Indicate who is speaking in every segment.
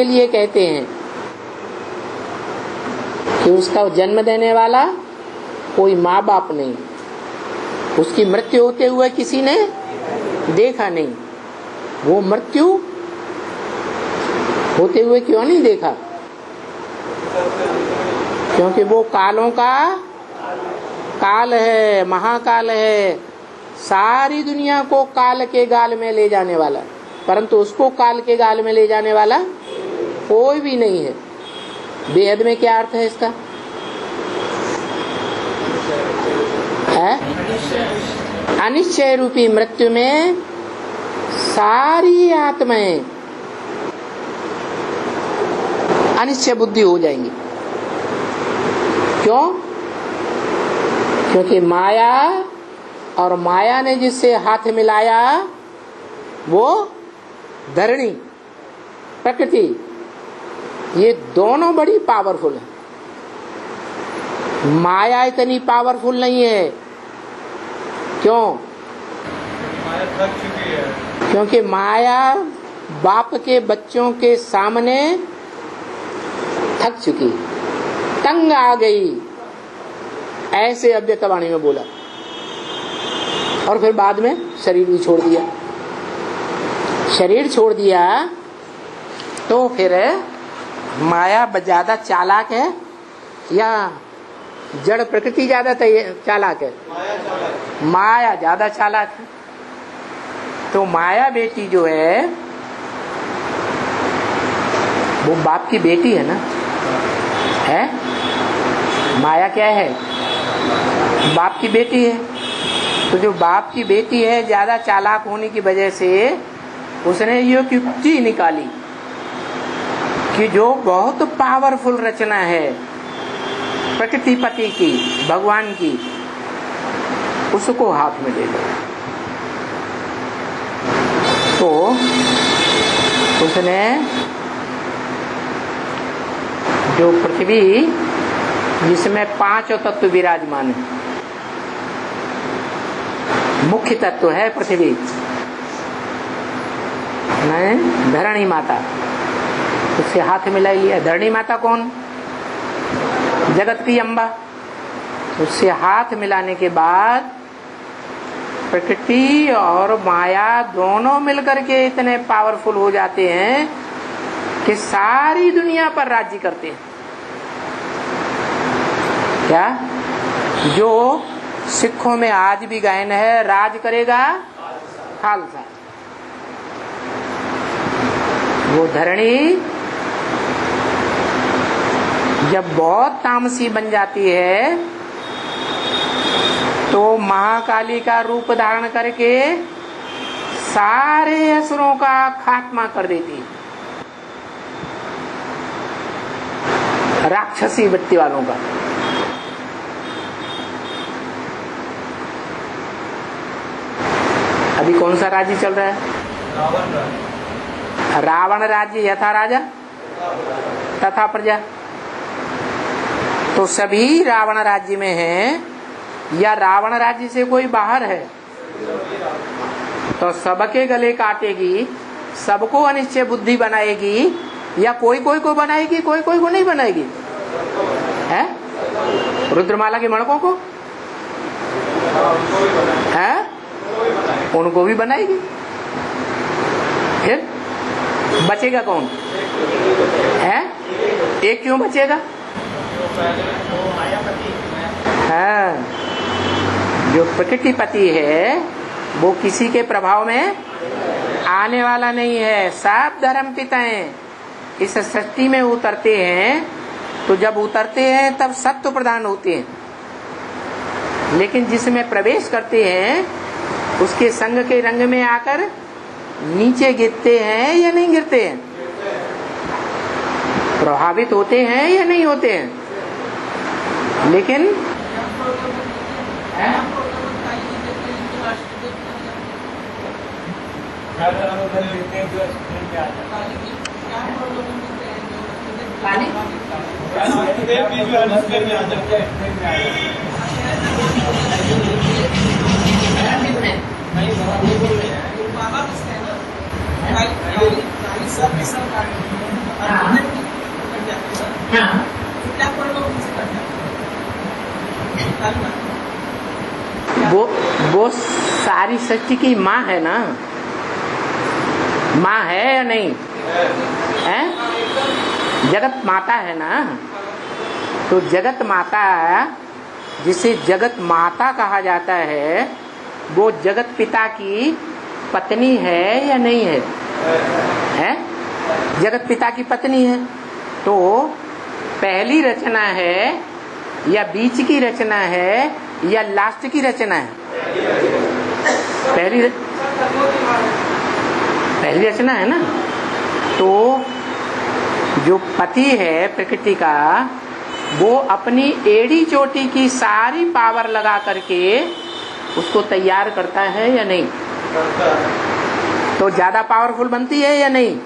Speaker 1: के लिए कहते हैं कि उसका जन्म देने वाला कोई माँ बाप नहीं, उसकी मृत्यु होते हुए किसी ने देखा नहीं। वो मृत्यु होते हुए क्यों नहीं देखा? क्योंकि वो कालों का काल है, महाकाल है, सारी दुनिया को काल के गाल में ले जाने वाला, परंतु उसको काल के गाल में ले जाने वाला कोई भी नहीं है। बेहद में क्या अर्थ है इसका? है अनिश्चय रूपी मृत्यु में सारी आत्माएं अनिश्चय बुद्धि हो जाएंगी। क्यों? क्योंकि माया और माया ने जिससे हाथ मिलाया वो धरणी, प्रकृति, ये दोनों बड़ी पावरफुल है। माया इतनी पावरफुल नहीं है। क्यों?
Speaker 2: माया थक चुकी है।
Speaker 1: क्योंकि माया बाप के बच्चों के सामने थक चुकी, तंग आ गई, ऐसे अव्यक्तवाणी में बोला। और फिर बाद में शरीर भी छोड़ दिया। शरीर छोड़ दिया तो फिर माया ज्यादा चालाक है या जड़ प्रकृति ज्यादा चालाक है? माया ज्यादा चालाक है। तो माया बेटी जो है वो बाप की बेटी है ना, है? माया क्या है? बाप की बेटी है। तो जो बाप की बेटी है, ज्यादा चालाक होने की वजह से उसने ये युक्ति निकाली कि जो बहुत पावरफुल रचना है प्रकृति पति की, भगवान की, उसको हाथ में ले लो। तो उसने जो पृथ्वी जिसमें 5 तत्व विराजमान है, मुख्य तत्व है पृथ्वी, धरणी माता, उससे हाथ मिला लिया। धरणी माता कौन? जगत की अम्बा। उससे हाथ मिलाने के बाद प्रकृति और माया दोनों मिलकर के इतने पावरफुल हो जाते हैं कि सारी दुनिया पर राज्य करते हैं। क्या? जो सिखों में आज भी गायन है, राज करेगा खालसा। वो धरणी जब बहुत तामसी बन जाती है तो महाकाली का रूप धारण करके सारे असुरों का खात्मा कर देती है, राक्षसी वृत्ति वालों का। अभी कौन सा राज्य चल रहा है? रावण राज्य। यथा राजा तथा प्रजा। तो सभी रावण राज्य में हैं या रावण राज्य से कोई बाहर है? तो सबके गले काटेगी, सबको अनिश्चय बुद्धि बनाएगी, या कोई कोई को बनाएगी, कोई कोई को नहीं बनाएगी? है? रुद्रमाला के मणकों को है, उनको भी बनाएगी। फिर बचेगा कौन? है? एक क्यों बचेगा? हाँ, जो प्रकृति पति है वो किसी के प्रभाव में आने वाला नहीं है। सब धर्म पिताएं इस सृष्टि में उतरते हैं, तो जब उतरते हैं तब सत्व प्रधान होते हैं, लेकिन जिसमें प्रवेश करते हैं उसके संग के रंग में आकर नीचे गिरते हैं या नहीं गिरते हैं? प्रभावित होते हैं या नहीं होते हैं? लेकिन हाँ। वो सारी सृष्टि की माँ है ना, माँ है या नहीं है? जगत माता है ना। तो जगत माता, जिसे जगत माता कहा जाता है, वो जगत पिता की पत्नी है या नहीं है? है? जगत पिता की पत्नी है। तो पहली रचना है या बीच की रचना है या लास्ट की रचना है? पहली रचना है ना। तो जो पति है प्रकृति का, वो अपनी एड़ी चोटी की सारी पावर लगा करके उसको तैयार करता है या नहीं? तो ज्यादा पावरफुल बनती है या नहीं?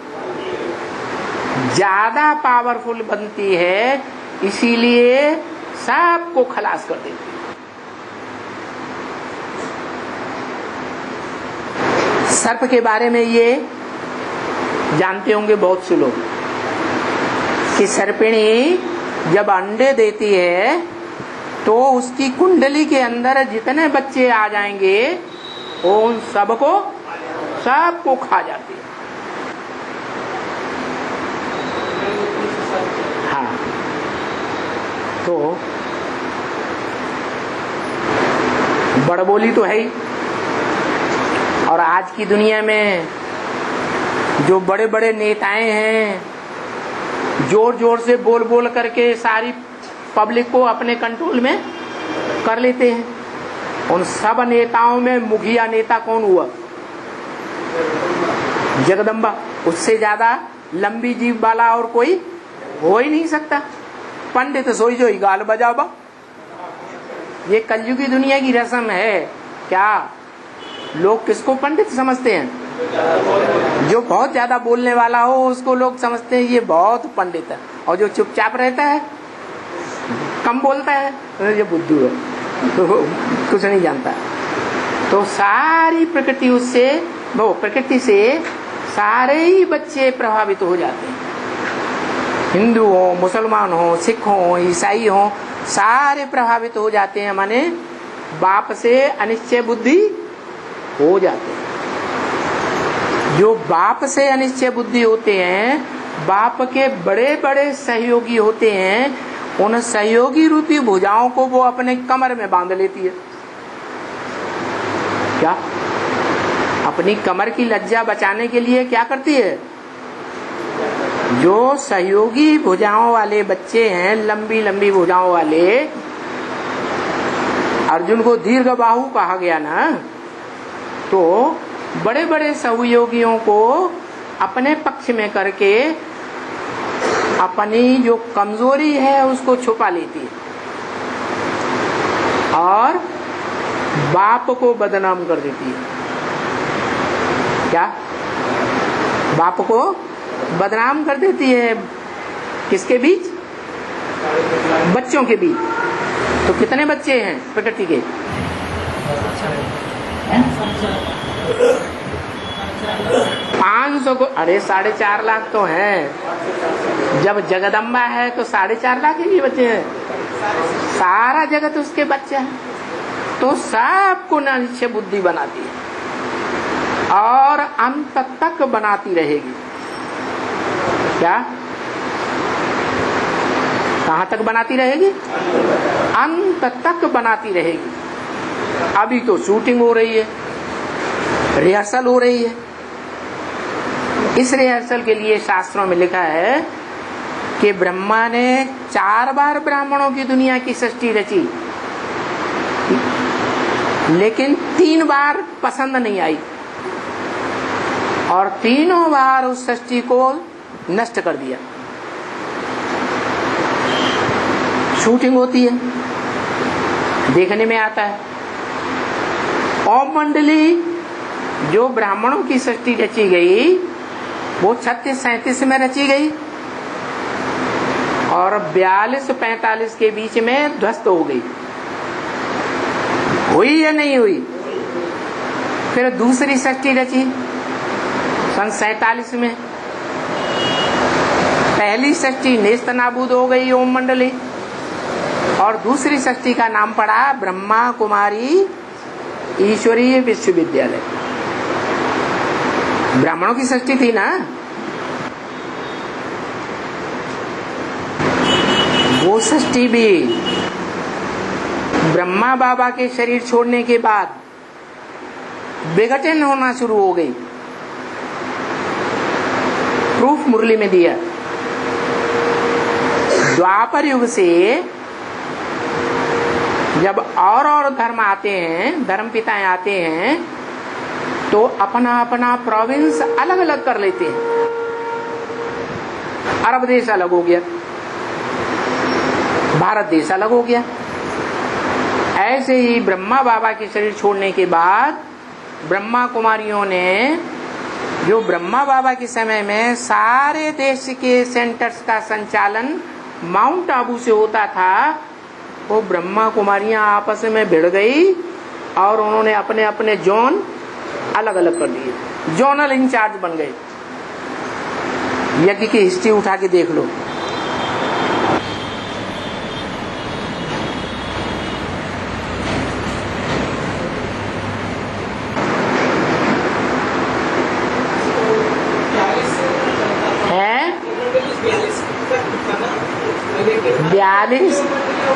Speaker 1: ज्यादा पावरफुल बनती है, इसीलिए सबको खलास कर देती है। सर्प के बारे में ये जानते होंगे बहुत से लोग कि सर्पिणी जब अंडे देती है तो उसकी कुंडली के अंदर जितने बच्चे आ जाएंगे वो उन सबको खा जाती है। हाँ, तो बड़बोली तो है ही। और आज की दुनिया में जो बड़े बड़े नेताएं हैं, जोर जोर से बोल बोल करके सारी पब्लिक को अपने कंट्रोल में कर लेते हैं। उन सब नेताओं में मुखिया नेता कौन हुआ? जगदम्बा। उससे ज्यादा लंबी जीभ वाला और कोई हो ही नहीं सकता। पंडित सोई जो ही गाल बजावा। ये कलयुगी दुनिया की रस्म है। क्या लोग किसको पंडित समझते हैं? जो बहुत ज्यादा बोलने वाला हो उसको लोग समझते हैं ये बहुत पंडित है, और जो चुपचाप रहता है, कम बोलता है, ये बुद्धू है, तो कुछ नहीं जानता। तो सारी प्रकृति उससे, वो प्रकृति से सारे ही बच्चे प्रभावित हो जाते हैं। हिंदू हो, मुसलमान हो, सिख हो, ईसाई हो, सारे प्रभावित हो जाते हैं। माने बाप से अनिश्चय बुद्धि हो जाते हैं। जो बाप से अनिश्चय बुद्धि होते हैं, बाप के बड़े बड़े सहयोगी होते हैं, उन सहयोगी रूपी भुजाओं को वो अपने कमर में बांध लेती है। क्या? अपनी कमर की लज्जा बचाने के लिए क्या करती है? जो सहयोगी भुजाओं वाले बच्चे हैं, लंबी लंबी भुजाओं वाले, अर्जुन को दीर्घ बाहु कहा गया ना, तो बड़े बड़े सहयोगियों को अपने पक्ष में करके अपनी जो कमजोरी है उसको छुपा लेती है और बाप को बदनाम कर देती है। क्या? बाप को बदनाम कर देती है। किसके बीच? बच्चों के बीच। तो कितने बच्चे हैं प्रकृति के? 500 को, अरे 4.5 लाख तो हैं। जब जगदम्बा है तो 4.5 लाख ही बच्चे हैं। सारा जगत उसके बच्चे हैं। तो सबको अनिश्चय बुद्धि बनाती है और अंत तक बनाती रहेगी। क्या? कहाँ तक बनाती रहेगी? अंत तक बनाती रहेगी। अभी तो शूटिंग हो रही है, रिहर्सल हो रही है। इस रिहर्सल के लिए शास्त्रों में लिखा है कि ब्रह्मा ने 4 बार ब्राह्मणों की दुनिया की सृष्टि रची, लेकिन 3 बार पसंद नहीं आई और तीनों बार उस सृष्टि को नष्ट कर दिया। शूटिंग होती है, देखने में आता है। ओम मंडली जो ब्राह्मणों की सृष्टि रची गई वो 36-37 में रची गई और 42-45 के बीच में ध्वस्त हो गई। हुई या नहीं हुई? फिर दूसरी सृष्टि रची सन 47 में। पहली षष्ठी नेस्त नाबूद हो गई ओम मंडली, और दूसरी षष्ठी का नाम पड़ा ब्रह्मा कुमारी ईश्वरीय विश्वविद्यालय। ब्राह्मणों की षष्ठी थी ना, वो षष्ठी भी ब्रह्मा बाबा के शरीर छोड़ने के बाद विघटन होना शुरू हो गई। प्रूफ मुरली में दिया। द्वापर युग से जब और धर्म आते हैं, धर्म पिताएं आते हैं, तो अपना अपना प्रोविंस अलग अलग कर लेते हैं। अरब देश अलग हो गया, भारत देश अलग हो गया। ऐसे ही ब्रह्मा बाबा के शरीर छोड़ने के बाद ब्रह्मा कुमारियों ने, जो ब्रह्मा बाबा के समय में सारे देश के सेंटर्स का संचालन माउंट आबू से होता था, वो ब्रह्मा कुमारियां आपस में भिड़ गई और उन्होंने अपने अपने जोन अलग अलग कर दिए, जोनल इंचार्ज बन गए। यज्ञ की हिस्ट्री उठा के देख लो।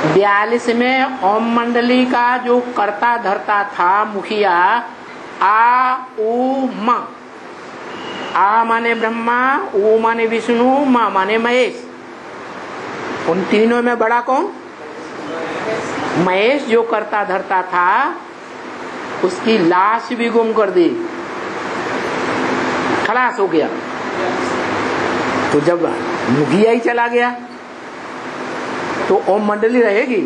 Speaker 1: बयालीस में ओम मंडली का जो कर्ता धर्ता था मुखिया, आ उ म, आ माने ब्रह्मा, उ माने विष्णु, म माने महेश। उन तीनों में बड़ा कौन? महेश जो कर्ता धर्ता था, उसकी लाश भी गुम कर दी, खलास हो गया। तो जब मुखिया ही चला गया तो ओम मंडली रहेगी?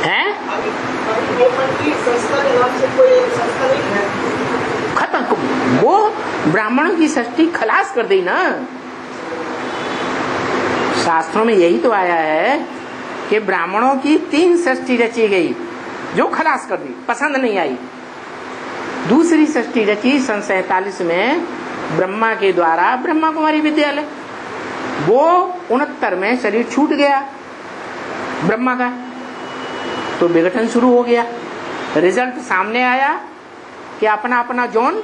Speaker 1: हैं? खत्म। वो ब्राह्मणों की षष्ठी खलास कर दी ना। शास्त्रों में यही तो आया है कि ब्राह्मणों की 3 षष्ठी रची गई, जो खलास कर दी, पसंद नहीं आई। दूसरी षष्ठी रची सन 47 में ब्रह्मा के द्वारा, ब्रह्मा कुमारी विद्यालय। वो 69 में शरीर छूट गया ब्रह्मा का, तो विघटन शुरू हो गया। रिजल्ट सामने आया कि अपना अपना जोन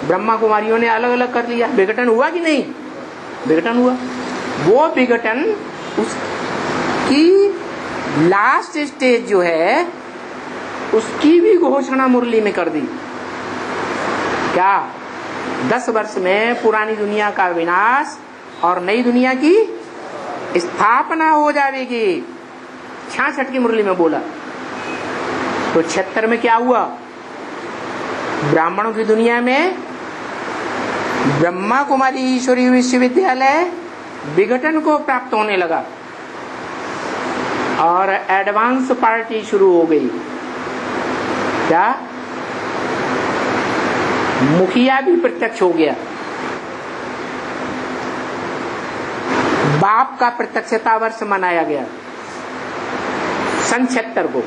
Speaker 1: ब्रह्मा कुमारियों ने अलग अलग कर लिया। विघटन हुआ कि नहीं? विघटन हुआ। वो विघटन उसकी लास्ट स्टेज जो है, उसकी भी घोषणा मुरली में कर दी। क्या? 10 वर्ष में पुरानी दुनिया का विनाश और नई दुनिया की स्थापना हो जाएगी। 66 की मुरली में बोला। तो 76 में क्या हुआ? ब्राह्मणों की दुनिया में ब्रह्मा कुमारी ईश्वरीय विश्वविद्यालय विघटन को प्राप्त होने लगा और एडवांस पार्टी शुरू हो गई। क्या? मुखिया भी प्रत्यक्ष हो गया। बाप का प्रत्यक्षता वर्ष मनाया गया सन 76 को।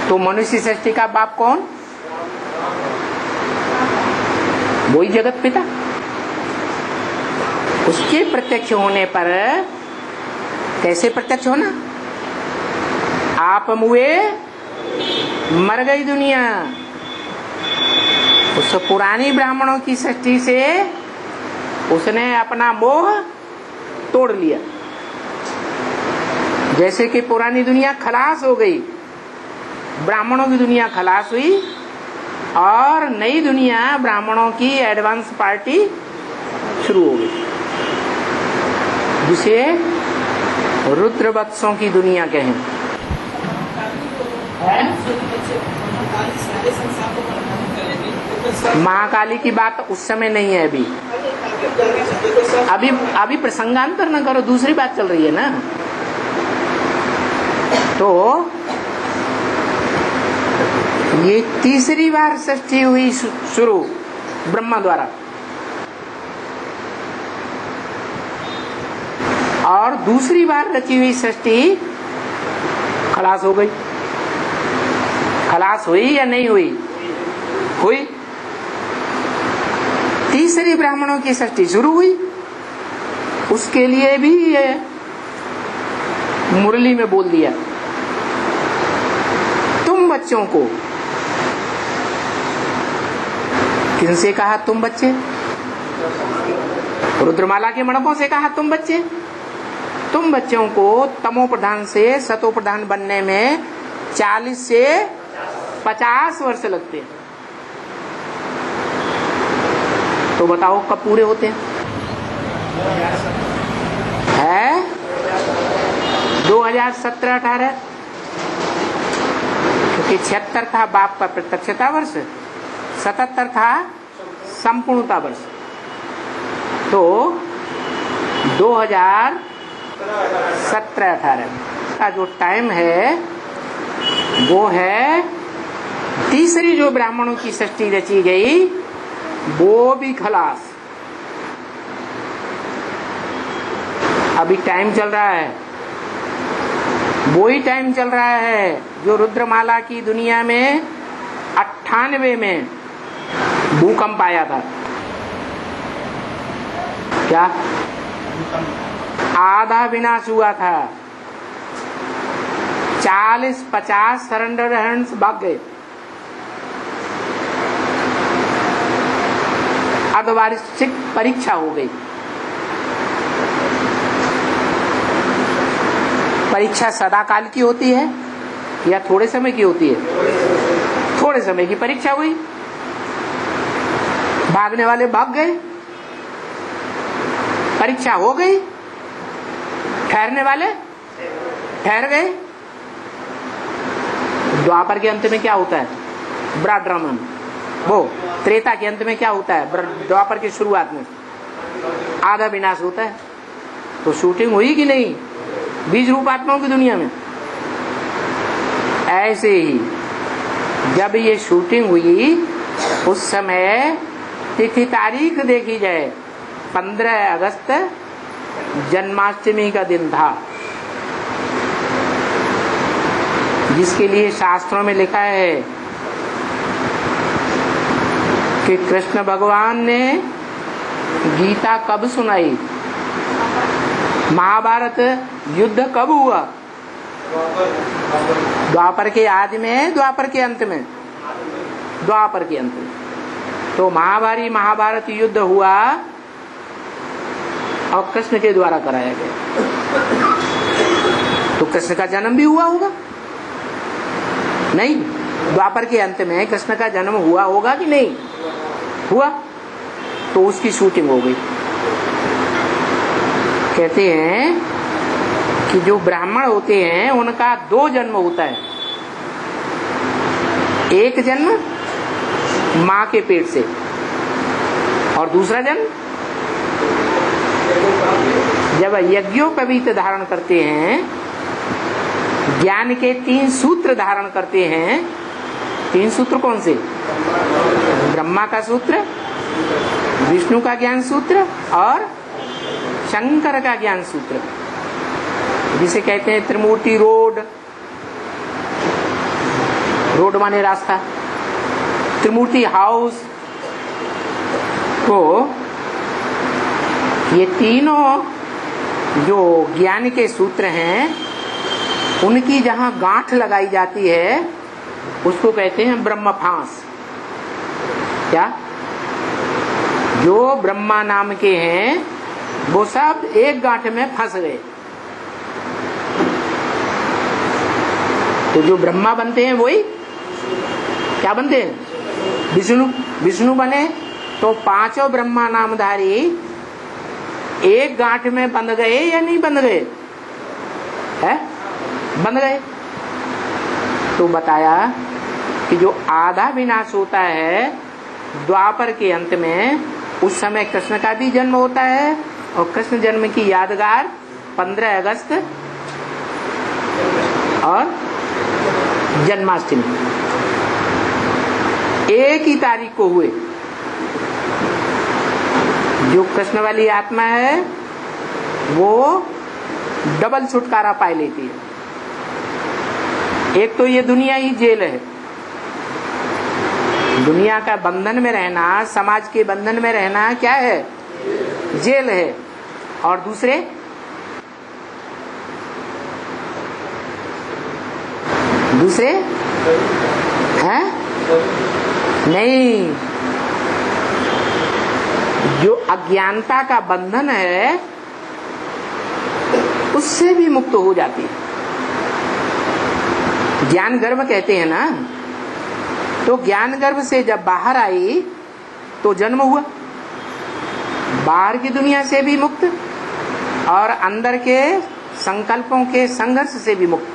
Speaker 1: तो मनुष्य सृष्टि का बाप कौन? वही जगत पिता। उसके प्रत्यक्ष होने पर, कैसे प्रत्यक्ष होना? आप मुए मर गई दुनिया। उस पुरानी ब्राह्मणों की सृष्टि से उसने अपना मोह तोड़ लिया। जैसे कि पुरानी दुनिया खलास हो गई, ब्राह्मणों की दुनिया खलास हुई और नई दुनिया ब्राह्मणों की एडवांस पार्टी शुरू हो गई, जिसे रुद्रवत्सों की दुनिया कहें। महाकाली की बात उस समय नहीं है। अभी प्रसंगांतर न करो, दूसरी बात चल रही है ना। तो ये तीसरी बार सृष्टि हुई शुरू ब्रह्मा द्वारा, और दूसरी बार रची हुई सृष्टि खलास हो गई। खलास हुई या नहीं हुई? हुई। तीसरी ब्राह्मणों की सृष्टि शुरू हुई। उसके लिए भी ये मुरली में बोल दिया, तुम बच्चों को। किनसे कहा तुम बच्चे? रुद्रमाला के मणकों से कहा तुम बच्चे। तुम बच्चों को तमो प्रधान से सतो प्रधान बनने में 40 से 50 वर्ष लगते हैं। तो बताओ कब पूरे होते हैं? 2017-18, क्योंकि 76 था बाप का प्रत्यक्षता वर्ष, 77 था संपूर्णता वर्ष। तो 2017-18 का जो टाइम है वो है तीसरी जो ब्राह्मणों की सृष्टि रची गई वो भी खलास। अभी टाइम चल रहा है, वही टाइम चल रहा है जो रुद्रमाला की दुनिया में 98 में भूकंप आया था। क्या आधा विनाश हुआ था, 40-50 सरेंडर हैंड्स भाग गए। अर्धवार्षिक परीक्षा हो गई। परीक्षा सदा काल की होती है या थोड़े समय की होती है? थोड़े समय की परीक्षा हुई, भागने वाले भाग गए, परीक्षा हो गई, ठहरने वाले ठहर गए। द्वापर के अंत में क्या होता है? ब्राड्रमन। वो त्रेता के अंत में क्या होता है? द्वापर की शुरुआत में आधा विनाश होता है। तो शूटिंग हुई कि नहीं बीज रूपात्माओं की दुनिया में? ऐसे ही जब ये शूटिंग हुई उस समय तिथि तारीख देखी जाए, 15 अगस्त जन्माष्टमी का दिन था, जिसके लिए शास्त्रों में लिखा है कि कृष्ण भगवान ने गीता कब सुनाई, महाभारत युद्ध कब हुआ? द्वापर के आदि में, द्वापर के अंत में? द्वापर के अंत में। तो महाभारत युद्ध हुआ और कृष्ण के द्वारा कराया गया। तो कृष्ण का जन्म भी हुआ होगा? नहीं, द्वापर के अंत में कृष्ण का जन्म हुआ होगा कि नहीं हुआ? तो उसकी शूटिंग हो गई। कहते हैं कि जो ब्राह्मण होते हैं उनका 2 जन्म होता है। एक जन्म माँ के पेट से और दूसरा जन्म जब यज्ञोपवीत धारण करते हैं, ज्ञान के 3 सूत्र धारण करते हैं। 3 सूत्र कौन से? ब्रह्मा का सूत्र, विष्णु का ज्ञान सूत्र और शंकर का ज्ञान सूत्र, जिसे कहते हैं त्रिमूर्ति रोड। रोड माने रास्ता, त्रिमूर्ति हाउस। तो ये तीनों जो ज्ञान के सूत्र हैं उनकी जहां गांठ लगाई जाती है उसको कहते हैं ब्रह्म फांस। क्या? जो ब्रह्मा नाम के हैं वो सब एक गांठ में फंस गए। तो जो ब्रह्मा बनते हैं वही क्या बनते हैं? विष्णु। विष्णु बने तो 5 ब्रह्मा नामधारी एक गांठ में बंध गए या नहीं बंध गए? है, बंध गए। तो बताया कि जो आधा विनाश होता है द्वापर के अंत में, उस समय कृष्ण का भी जन्म होता है और कृष्ण जन्म की यादगार 15 अगस्त और जन्माष्टमी एक ही तारीख को हुए। जो कृष्ण वाली आत्मा है वो डबल छुटकारा पाई लेती है। एक तो ये दुनिया ही जेल है, दुनिया का बंधन में रहना, समाज के बंधन में रहना क्या है? जेल है। और दूसरे हैं? नहीं, जो अज्ञानता का बंधन है उससे भी मुक्त हो जाती है। ज्ञान गर्भ कहते हैं ना, तो ज्ञान गर्भ से जब बाहर आई तो जन्म हुआ, बाहर की दुनिया से भी मुक्त और अंदर के संकल्पों के संघर्ष से भी मुक्त।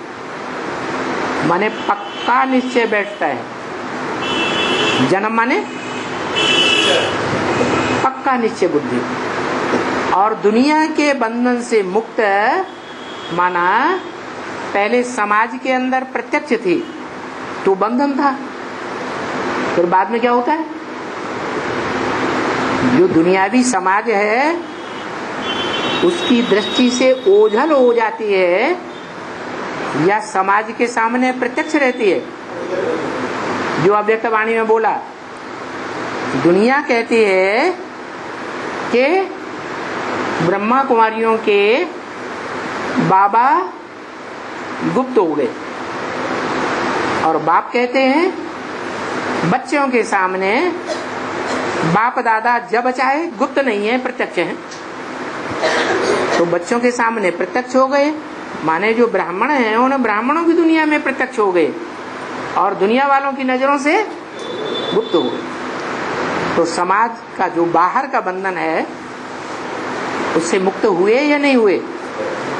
Speaker 1: माने पक्का निश्चय बैठता है। जन्म माने पक्का निश्चय बुद्धि। और दुनिया के बंधन से मुक्त माना पहले समाज के अंदर प्रत्यक्ष थी तो बंधन था, फिर बाद में क्या होता है? जो दुनियावी समाज है उसकी दृष्टि से ओझल हो जाती है या समाज के सामने प्रत्यक्ष रहती है। जो अव्यक्त वाणी में बोला, दुनिया कहती है कि ब्रह्मा कुमारियों के बाबा गुप्त हो गए, और बाप कहते हैं बच्चों के सामने बाप दादा जब चाहे गुप्त नहीं है, प्रत्यक्ष है। तो बच्चों के सामने प्रत्यक्ष हो गए, माने जो ब्राह्मण हैं उन्हें ब्राह्मणों की दुनिया में प्रत्यक्ष हो गए और दुनिया वालों की नजरों से गुप्त हो गए। तो समाज का जो बाहर का बंधन है उससे मुक्त हुए या नहीं हुए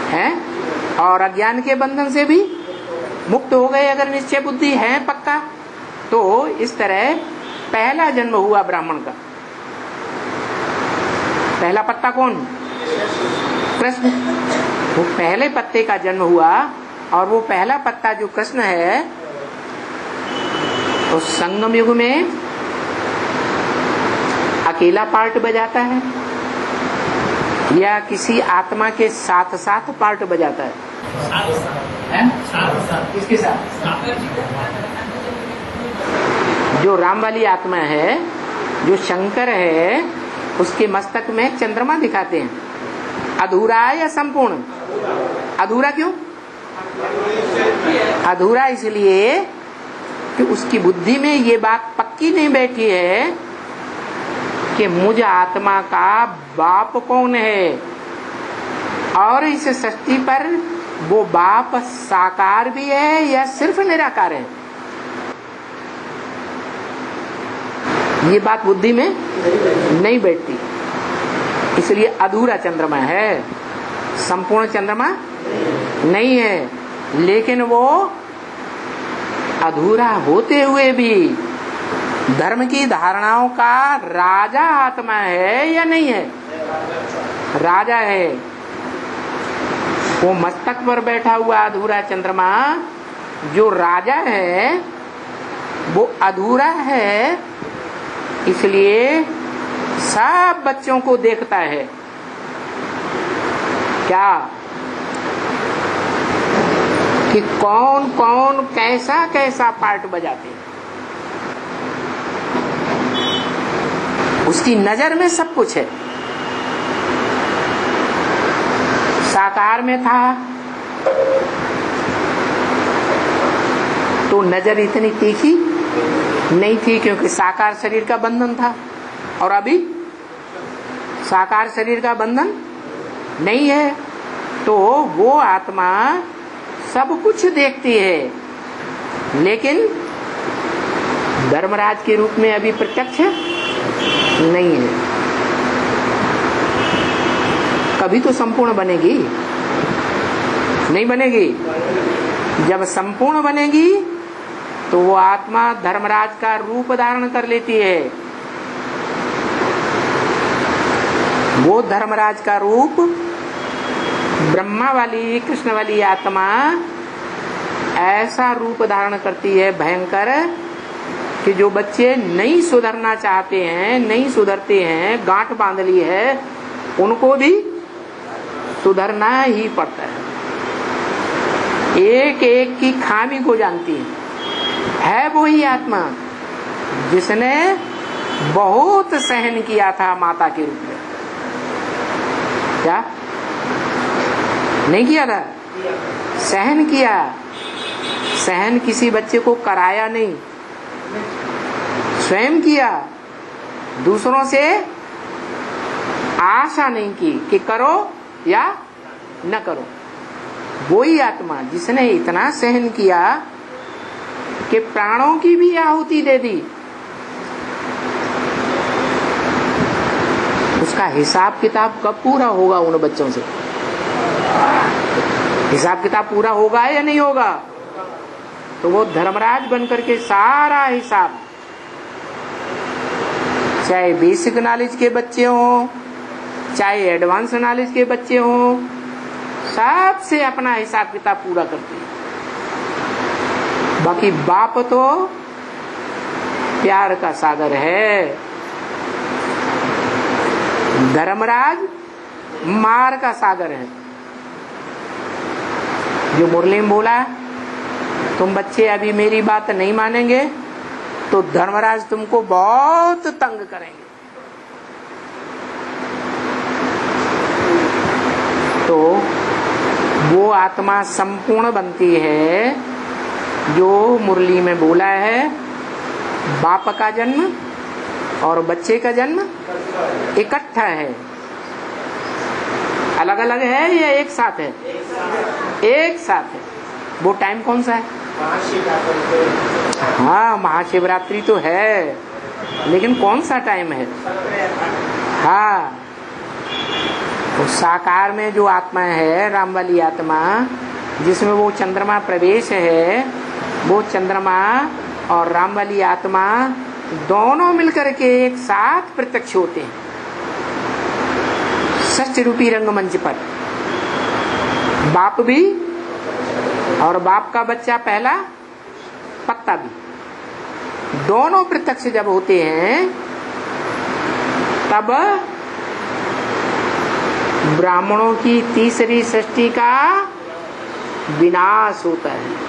Speaker 1: हैं? और अज्ञान के बंधन से भी मुक्त हो गए अगर निश्चय बुद्धि है पक्का। तो इस तरह पहला जन्म हुआ ब्राह्मण का। पहला पत्ता कौन? कृष्ण। वो पहले पत्ते का जन्म हुआ, और वो पहला पत्ता जो कृष्ण है तो संगम युग में अकेला पार्ट बजाता है या किसी आत्मा के साथ साथ पार्ट बजाता है? किसके साथ? जो राम वाली आत्मा है, जो शंकर है, उसके मस्तक में चंद्रमा दिखाते हैं। अधूरा या संपूर्ण? अधूरा क्यों? अधूरा इसलिए कि उसकी बुद्धि में ये बात पक्की नहीं बैठी है कि मुझ आत्मा का बाप कौन है, और इस सृष्टि पर वो बाप साकार भी है या सिर्फ निराकार है। ये बात बुद्धि में नहीं बैठती, इसलिए अधूरा चंद्रमा है, संपूर्ण चंद्रमा नहीं है। लेकिन वो अधूरा होते हुए भी धर्म की धारणाओं का राजा आत्मा है या नहीं है? राजा है। वो मस्तक पर बैठा हुआ अधूरा चंद्रमा जो राजा है वो अधूरा है, इसलिए सब बच्चों को देखता है। क्या कि कौन कौन कैसा कैसा पार्ट बजाते हैं। उसकी नजर में सब कुछ है। साकार में था तो नजर इतनी तीखी नहीं थी क्योंकि साकार शरीर का बंधन था, और अभी साकार शरीर का बंधन नहीं है, तो वो आत्मा सब कुछ देखती है, लेकिन धर्मराज के रूप में अभी प्रत्यक्ष नहीं है। कभी तो संपूर्ण बनेगी, नहीं बनेगी? जब संपूर्ण बनेगी तो वो आत्मा धर्मराज का रूप धारण कर लेती है। वो धर्मराज का रूप ब्रह्मा वाली कृष्ण वाली आत्मा ऐसा रूप धारण करती है भयंकर कि जो बच्चे नहीं सुधरना चाहते हैं, नहीं सुधरते हैं, गांठ बांध ली है, उनको भी सुधरना ही पड़ता है। एक एक की खामी को जानती है वो ही आत्मा। जिसने बहुत सहन किया था माता के रूप में। क्या नहीं किया था? सहन किया। सहन किसी बच्चे को कराया नहीं, स्वयं किया। दूसरों से आशा नहीं की कि करो या न करो। वही आत्मा जिसने इतना सहन किया कि प्राणों की भी आहुति दे दी, उसका हिसाब किताब कब पूरा होगा उन बच्चों से? हिसाब किताब पूरा होगा या नहीं होगा? तो वो धर्मराज बनकर के सारा हिसाब, चाहे बेसिक नॉलेज के बच्चे हों, चाहे एडवांस नॉलेज के बच्चे हों, सबसे अपना हिसाब किताब पूरा करते हैं। बाकी बाप तो प्यार का सागर है, धर्मराज मार का सागर है। जो मुरली में बोला, तुम बच्चे अभी मेरी बात नहीं मानेंगे तो धर्मराज तुमको बहुत तंग करेंगे। तो वो आत्मा संपूर्ण बनती है जो मुरली में बोला है, बाप का जन्म और बच्चे का जन्म इकट्ठा है। अलग अलग है या एक साथ है? एक साथ है। वो टाइम कौन सा है? हाँ, महाशिवरात्रि तो है, लेकिन कौन सा टाइम है? हाँ, तो साकार में जो आत्मा है, राम वाली आत्मा, जिसमें वो चंद्रमा प्रवेश है, वो चंद्रमा और राम वाली आत्मा दोनों मिलकर के एक साथ प्रत्यक्ष होते हैं षष्ठ रूपी रंगमंच पर। बाप भी और बाप का बच्चा पहला पत्ता भी, दोनों प्रत्यक्ष जब होते हैं तब ब्राह्मणों की तीसरी सृष्टि का विनाश होता है।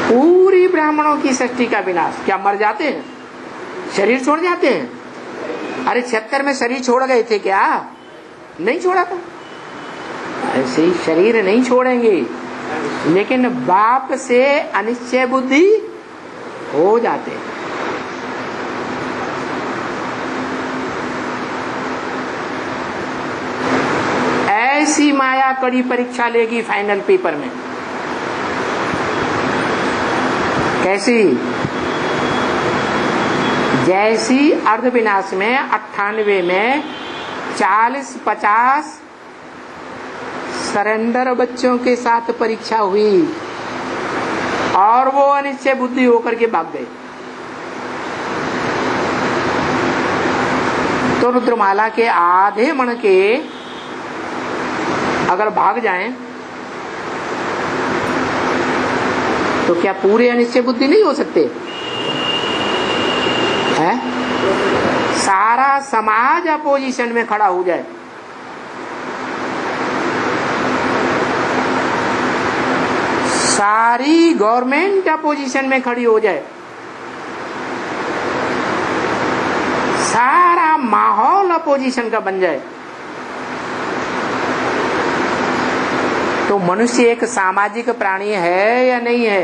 Speaker 1: पूरी ब्राह्मणों की सृष्टि का विनाश। क्या मर जाते हैं? शरीर छोड़ जाते हैं? अरे 76 में शरीर छोड़ गए थे क्या? नहीं छोड़ा था। ऐसे ही शरीर नहीं छोड़ेंगे, लेकिन बाप से अनिश्चय बुद्धि हो जाते हैं। ऐसी माया कड़ी परीक्षा लेगी फाइनल पेपर में। कैसी? जैसी अर्धविनाश में 98 में 40-50 सरेंडर बच्चों के साथ परीक्षा हुई और वो अनिश्चय बुद्धि होकर के भाग गए। तो रुद्रमाला के आधे मण के अगर भाग जाएं तो क्या पूरे अनिश्चय बुद्धि नहीं हो सकते हैं? सारा समाज अपोजिशन में खड़ा हो जाए, सारी गवर्नमेंट अपोजिशन में खड़ी हो जाए, सारा माहौल अपोजिशन का बन जाए, तो मनुष्य एक सामाजिक प्राणी है या नहीं है?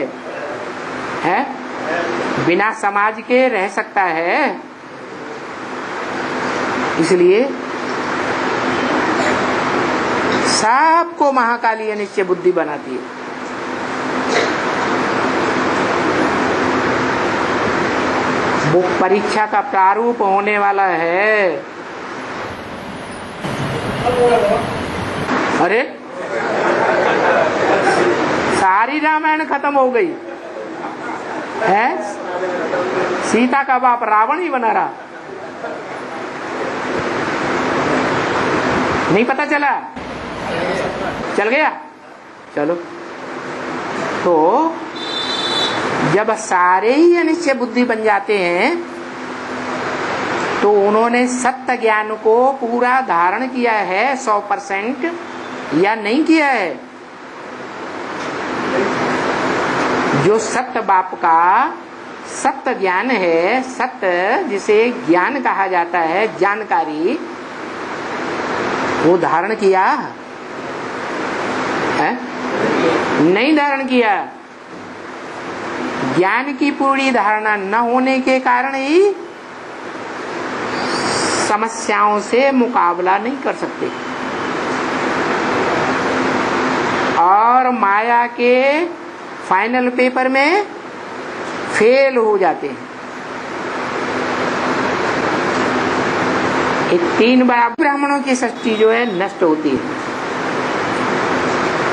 Speaker 1: है? बिना समाज के रह सकता है? इसलिए सबको महाकाली अनिश्चय बुद्धि बनाती है। वो परीक्षा का प्रारूप होने वाला है। अरे सारी रामायण खत्म हो गई है, सीता का बाप रावण ही बना रहा। नहीं पता चला? चल गया? चलो, तो जब सारे ही अनिश्चय बुद्धि बन जाते हैं तो उन्होंने सत्य ज्ञान को पूरा धारण किया है 100% या नहीं किया है? जो सत्य बाप का सत्य ज्ञान है, सत्य जिसे ज्ञान कहा जाता है, जानकारी, वो धारण किया है? नहीं धारण किया। ज्ञान की पूरी धारणा न होने के कारण ही समस्याओं से मुकाबला नहीं कर सकते और माया के फाइनल पेपर में फेल हो जाते हैं। एक 3 बार ब्राह्मणों की सृष्टि जो है नष्ट होती है,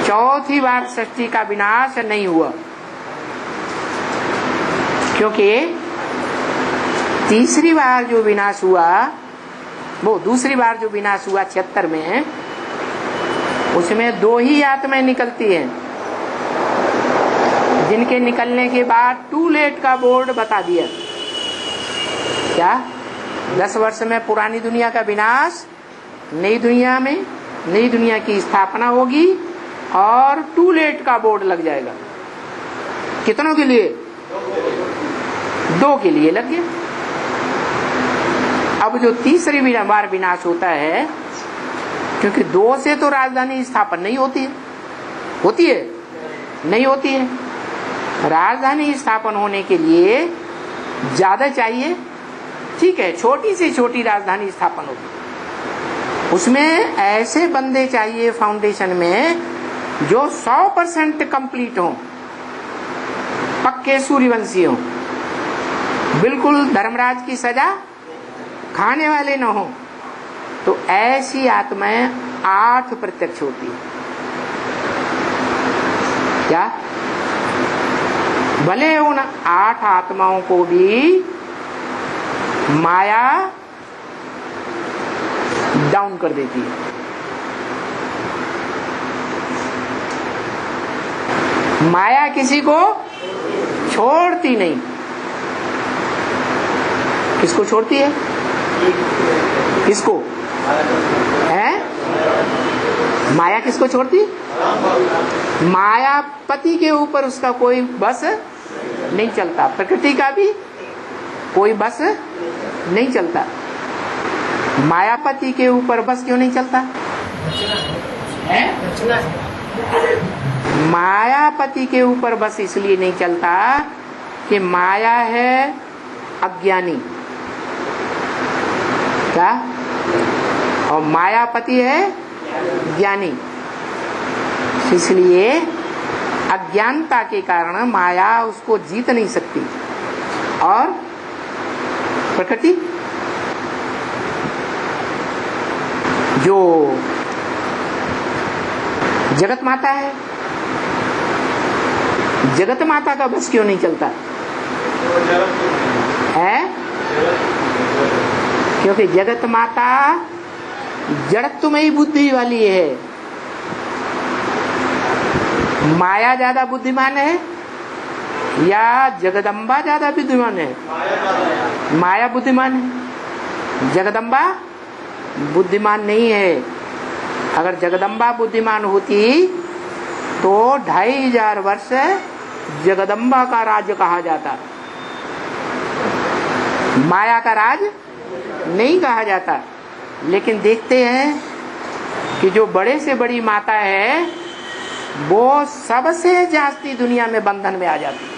Speaker 1: चौथी बार सृष्टि का विनाश नहीं हुआ, क्योंकि तीसरी बार जो विनाश हुआ, वो दूसरी बार जो विनाश हुआ 76 में, उसमें 2 ही आत्माएं निकलती हैं, जिनके निकलने के बाद टू लेट का बोर्ड बता दिया। क्या 10 वर्ष में पुरानी दुनिया का विनाश, नई दुनिया में नई दुनिया की स्थापना होगी और टू लेट का बोर्ड लग जाएगा। कितनों के लिए? 2 के लिए लग गया। अब जो तीसरी बार विनाश होता है, क्योंकि 2 से तो राजधानी स्थापन नहीं होती है, होती है? नहीं होती है। राजधानी स्थापन होने के लिए ज्यादा चाहिए, ठीक है, छोटी से छोटी राजधानी स्थापन होगी, उसमें ऐसे बंदे चाहिए फाउंडेशन में जो 100% कंप्लीट हो, पक्के सूर्यवंशी हो, बिल्कुल धर्मराज की सजा खाने वाले न हो। तो ऐसी आत्माएं 8 प्रत्यक्ष होती है। क्या? भले उन 8 आत्माओं को भी माया डाउन कर देती है। माया किसी को छोड़ती नहीं। किसको छोड़ती है? किसको है? माया किसको छोड़ती? मायापति के ऊपर उसका कोई बस नहीं चलता, प्रकृति का भी कोई बस नहीं चलता। मायापति के ऊपर बस क्यों नहीं चलता है? मायापति के ऊपर बस इसलिए नहीं चलता कि माया है अज्ञानी, क्या? और मायापति है ज्ञानी। इसलिए अज्ञानता के कारण माया उसको जीत नहीं सकती। और प्रकृति जो जगत माता है, जगत माता का बस क्यों नहीं चलता है? क्योंकि जगत माता जड़त्वमयी बुद्धि वाली है। माया ज्यादा बुद्धिमान है या जगदम्बा ज्यादा बुद्धिमान है? माया बुद्धिमान है, जगदम्बा बुद्धिमान नहीं है। अगर जगदम्बा बुद्धिमान होती तो 2500 वर्ष जगदम्बा का राज्य कहा जाता, माया का राज नहीं कहा जाता। लेकिन देखते हैं कि जो बड़े से बड़ी माता है वो सबसे जास्ती दुनिया में बंधन में आ जाती है।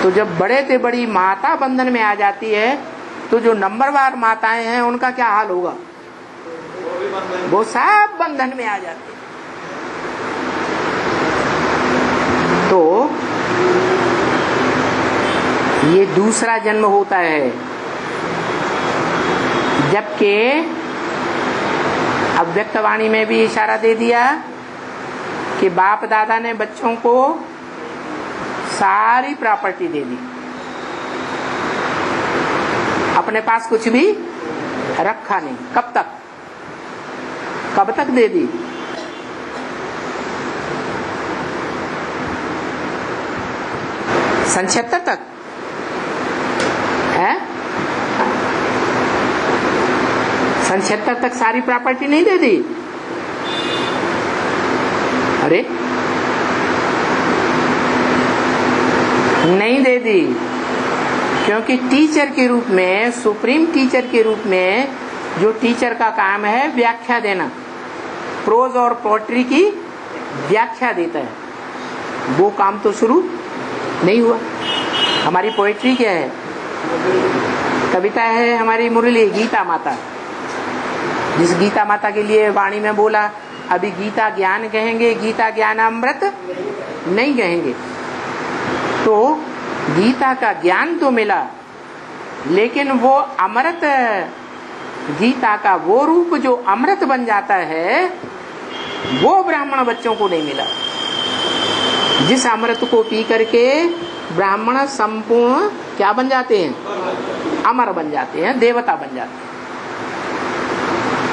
Speaker 1: तो जब बड़े से बड़ी माता बंधन में आ जाती है तो जो नंबरवार माताएं हैं उनका क्या हाल होगा? वो सब बंधन में आ जाती है। तो ये दूसरा जन्म होता है, जबकि अव्यक्तवाणी में भी इशारा दे दिया कि बाप दादा ने बच्चों को सारी प्रॉपर्टी दे दी, अपने पास कुछ भी रखा नहीं। कब तक? कब तक दे दी? सन 76 तक है। सन 76 तक सारी प्रॉपर्टी नहीं दे दी। अरे नहीं दे दी, क्योंकि टीचर के रूप में, सुप्रीम टीचर के रूप में जो टीचर का काम है व्याख्या देना, प्रोज और पोएट्री की व्याख्या देता है, वो काम तो शुरू नहीं हुआ। हमारी पोएट्री क्या है? कविता है हमारी मुरली गीता माता, जिस गीता माता के लिए वाणी में बोला अभी गीता ज्ञान कहेंगे, गीता ज्ञान अमृत नहीं कहेंगे। तो गीता का ज्ञान तो मिला, लेकिन वो अमृत, गीता का वो रूप जो अमृत बन जाता है, वो ब्राह्मण बच्चों को नहीं मिला। जिस अमृत को पी करके ब्राह्मण संपूर्ण क्या बन जाते हैं? अमर बन जाते हैं, देवता बन जाते हैं।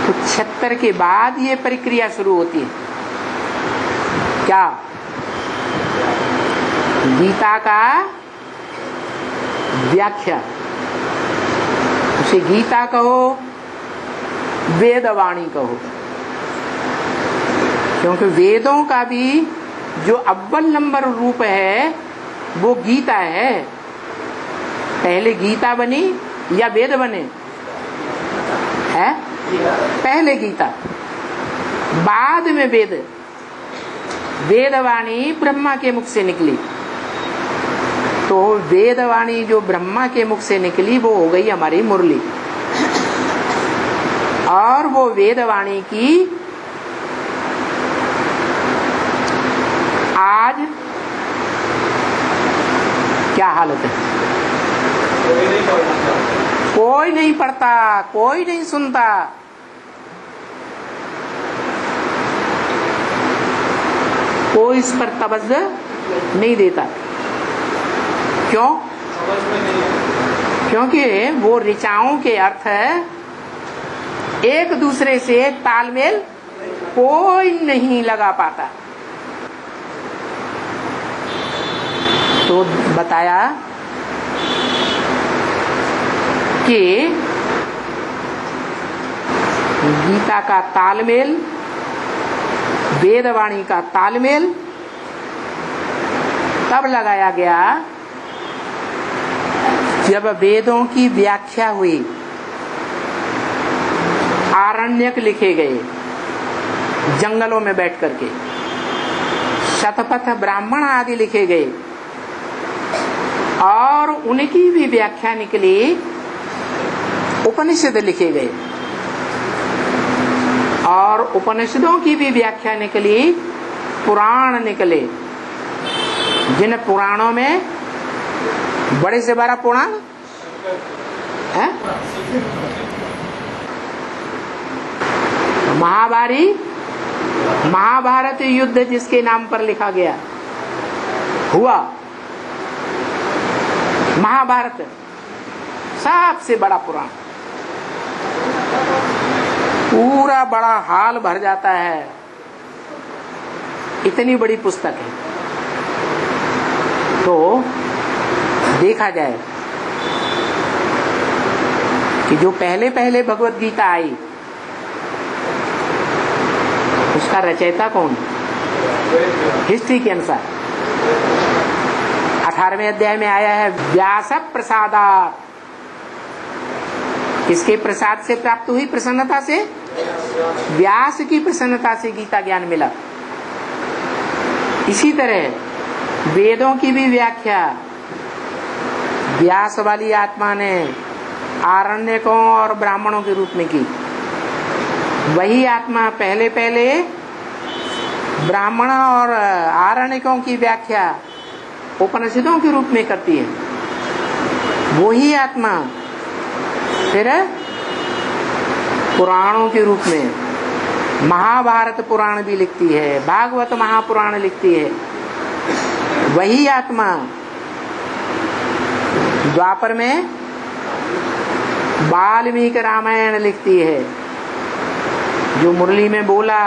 Speaker 1: तो 76 के बाद ये प्रक्रिया शुरू होती है। क्या? गीता का व्याख्या, उसे गीता कहो, वेदवाणी कहो, क्योंकि वेदों का भी जो अव्वल नंबर रूप है वो गीता है। पहले गीता बनी या वेद बने? है पहले गीता, बाद में वेद। वेदवाणी ब्रह्मा के मुख से निकली, तो वेदवाणी जो ब्रह्मा के मुख से निकली वो हो गई हमारी मुरली। और वो वेदवाणी की आज क्या हालत है? कोई नहीं पढ़ता, कोई नहीं सुनता। कोई इस पर तवज्जो नहीं देता। क्यों? क्योंकि वो ऋचाओं के अर्थ एक दूसरे से तालमेल कोई नहीं लगा पाता। तो बताया कि गीता का तालमेल, वेदवाणी का तालमेल तब लगाया गया जब वेदों की व्याख्या हुई, आरण्यक लिखे गए जंगलों में बैठ करके, शतपथ ब्राह्मण आदि लिखे गए, और उनकी भी व्याख्या निकली, उपनिषद लिखे गए, और उपनिषदों की भी व्याख्या निकली, पुराण निकले। जिन पुराणों में बड़े से बड़ा पुराण है महाभारत युद्ध जिसके नाम पर लिखा गया हुआ, महाभारत सबसे बड़ा पुराण, पूरा बड़ा हाल भर जाता है, इतनी बड़ी पुस्तक है। तो देखा जाए कि जो पहले पहले भगवत गीता आई उसका रचयिता कौन? हिस्ट्री के अनुसार 18वें अध्याय में आया है, व्यास प्रसादात्। किसके प्रसाद से प्राप्त हुई? प्रसन्नता से, व्यास की प्रसन्नता से गीता ज्ञान मिला। इसी तरह वेदों की भी व्याख्या व्यास वाली आत्मा ने आरण्यकों और ब्राह्मणों के रूप में की। वही आत्मा पहले पहले ब्राह्मण और आरण्यकों की व्याख्या उपनिषदों के रूप में करती है। वही आत्मा फिर पुराणों के रूप में महाभारत पुराण भी लिखती है, भागवत महापुराण लिखती है। वही आत्मा द्वापर में वाल्मीकि रामायण लिखती है, जो मुरली में बोला,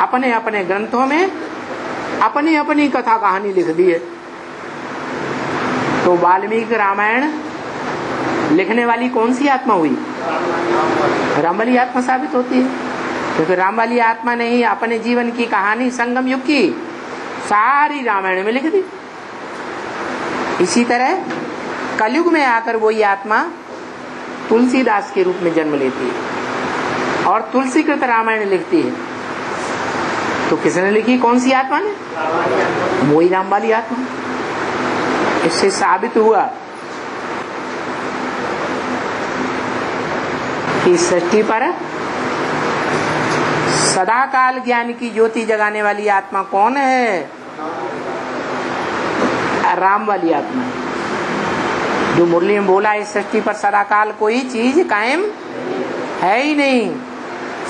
Speaker 1: अपने अपने ग्रंथों में अपनी अपनी कथा कहानी लिख दी है। तो वाल्मीकि रामायण लिखने वाली कौन सी आत्मा हुई? राम वाली आत्मा साबित होती है, क्योंकि राम वाली आत्मा ने ही अपने जीवन की कहानी संगम युग की सारी रामायण में लिख दी। इसी तरह कलयुग में आकर वही आत्मा तुलसीदास के रूप में जन्म लेती है और तुलसीकृत रामायण लिखती है। तो किसने लिखी? कौन सी आत्मा ने? वही राम वाली आत्मा। इससे साबित हुआ कि सृष्टि पर सदाकाल ज्ञान की ज्योति जगाने वाली आत्मा कौन है? राम वाली आत्मा। जो मुरली में बोला, इस सृष्टि पर सदाकाल कोई चीज कायम है ही नहीं,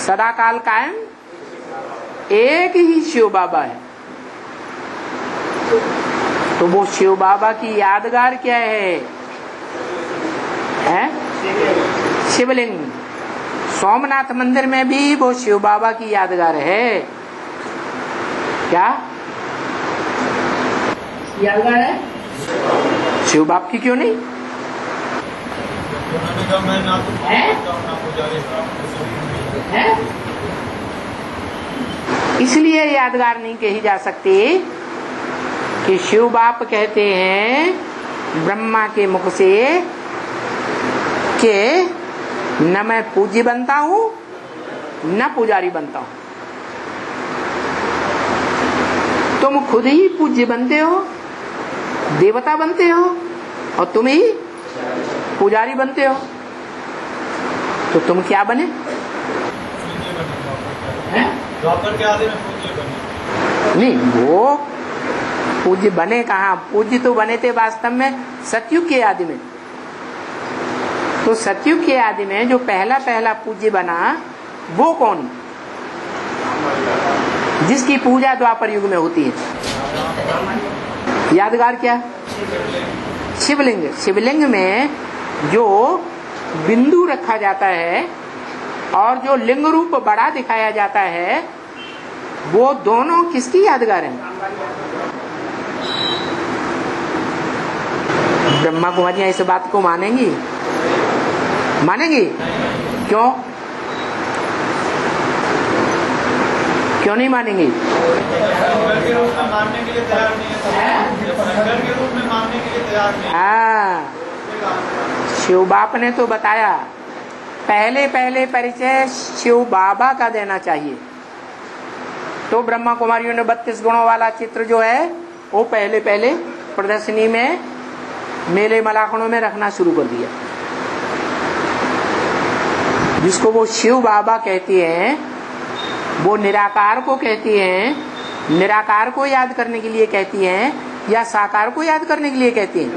Speaker 1: सदाकाल कायम एक ही शिव बाबा है। तो वो शिव बाबा की यादगार क्या है? शिवलिंग। सोमनाथ मंदिर में भी वो शिव बाबा की यादगार है। क्या यादगार है? शिव बाप की क्यों नहीं है? इसलिए यादगार नहीं कही जा सकती कि शिव बाप कहते हैं ब्रह्मा के मुख से कि न मैं पूज्य बनता हूं न पुजारी बनता हूं। तुम खुद ही पूज्य बनते हो, देवता बनते हो, और तुम ही पुजारी बनते हो। तो तुम क्या बने? नहीं, वो पूज्य बने कहाँ? पूज्य तो बने थे वास्तव में सतयुग के आदि में। तो सतयुग के आदि में जो पहला पूज्य बना वो कौन? जिसकी पूजा द्वापर युग में होती है। यादगार क्या? शिवलिंग। शिवलिंग में जो बिंदु रखा जाता है और जो लिंग रूप बड़ा दिखाया जाता है, वो दोनों किसकी यादगार है? ब्रह्मा कुमारियां इस बात को मानेंगी? मानेंगी? क्यों? क्यों नहीं मानेंगी? हाँ, शिव बाप ने तो बताया पहले परिचय शिव बाबा का देना चाहिए। तो ब्रह्मा कुमारियों ने 32 गुणों वाला चित्र जो है वो पहले प्रदर्शनी में मेले मलाखनों में रखना शुरू कर दिया। जिसको वो शिव बाबा कहती हैं, वो निराकार को कहती हैं। निराकार को याद करने के लिए कहती हैं या साकार को याद करने के लिए कहती हैं?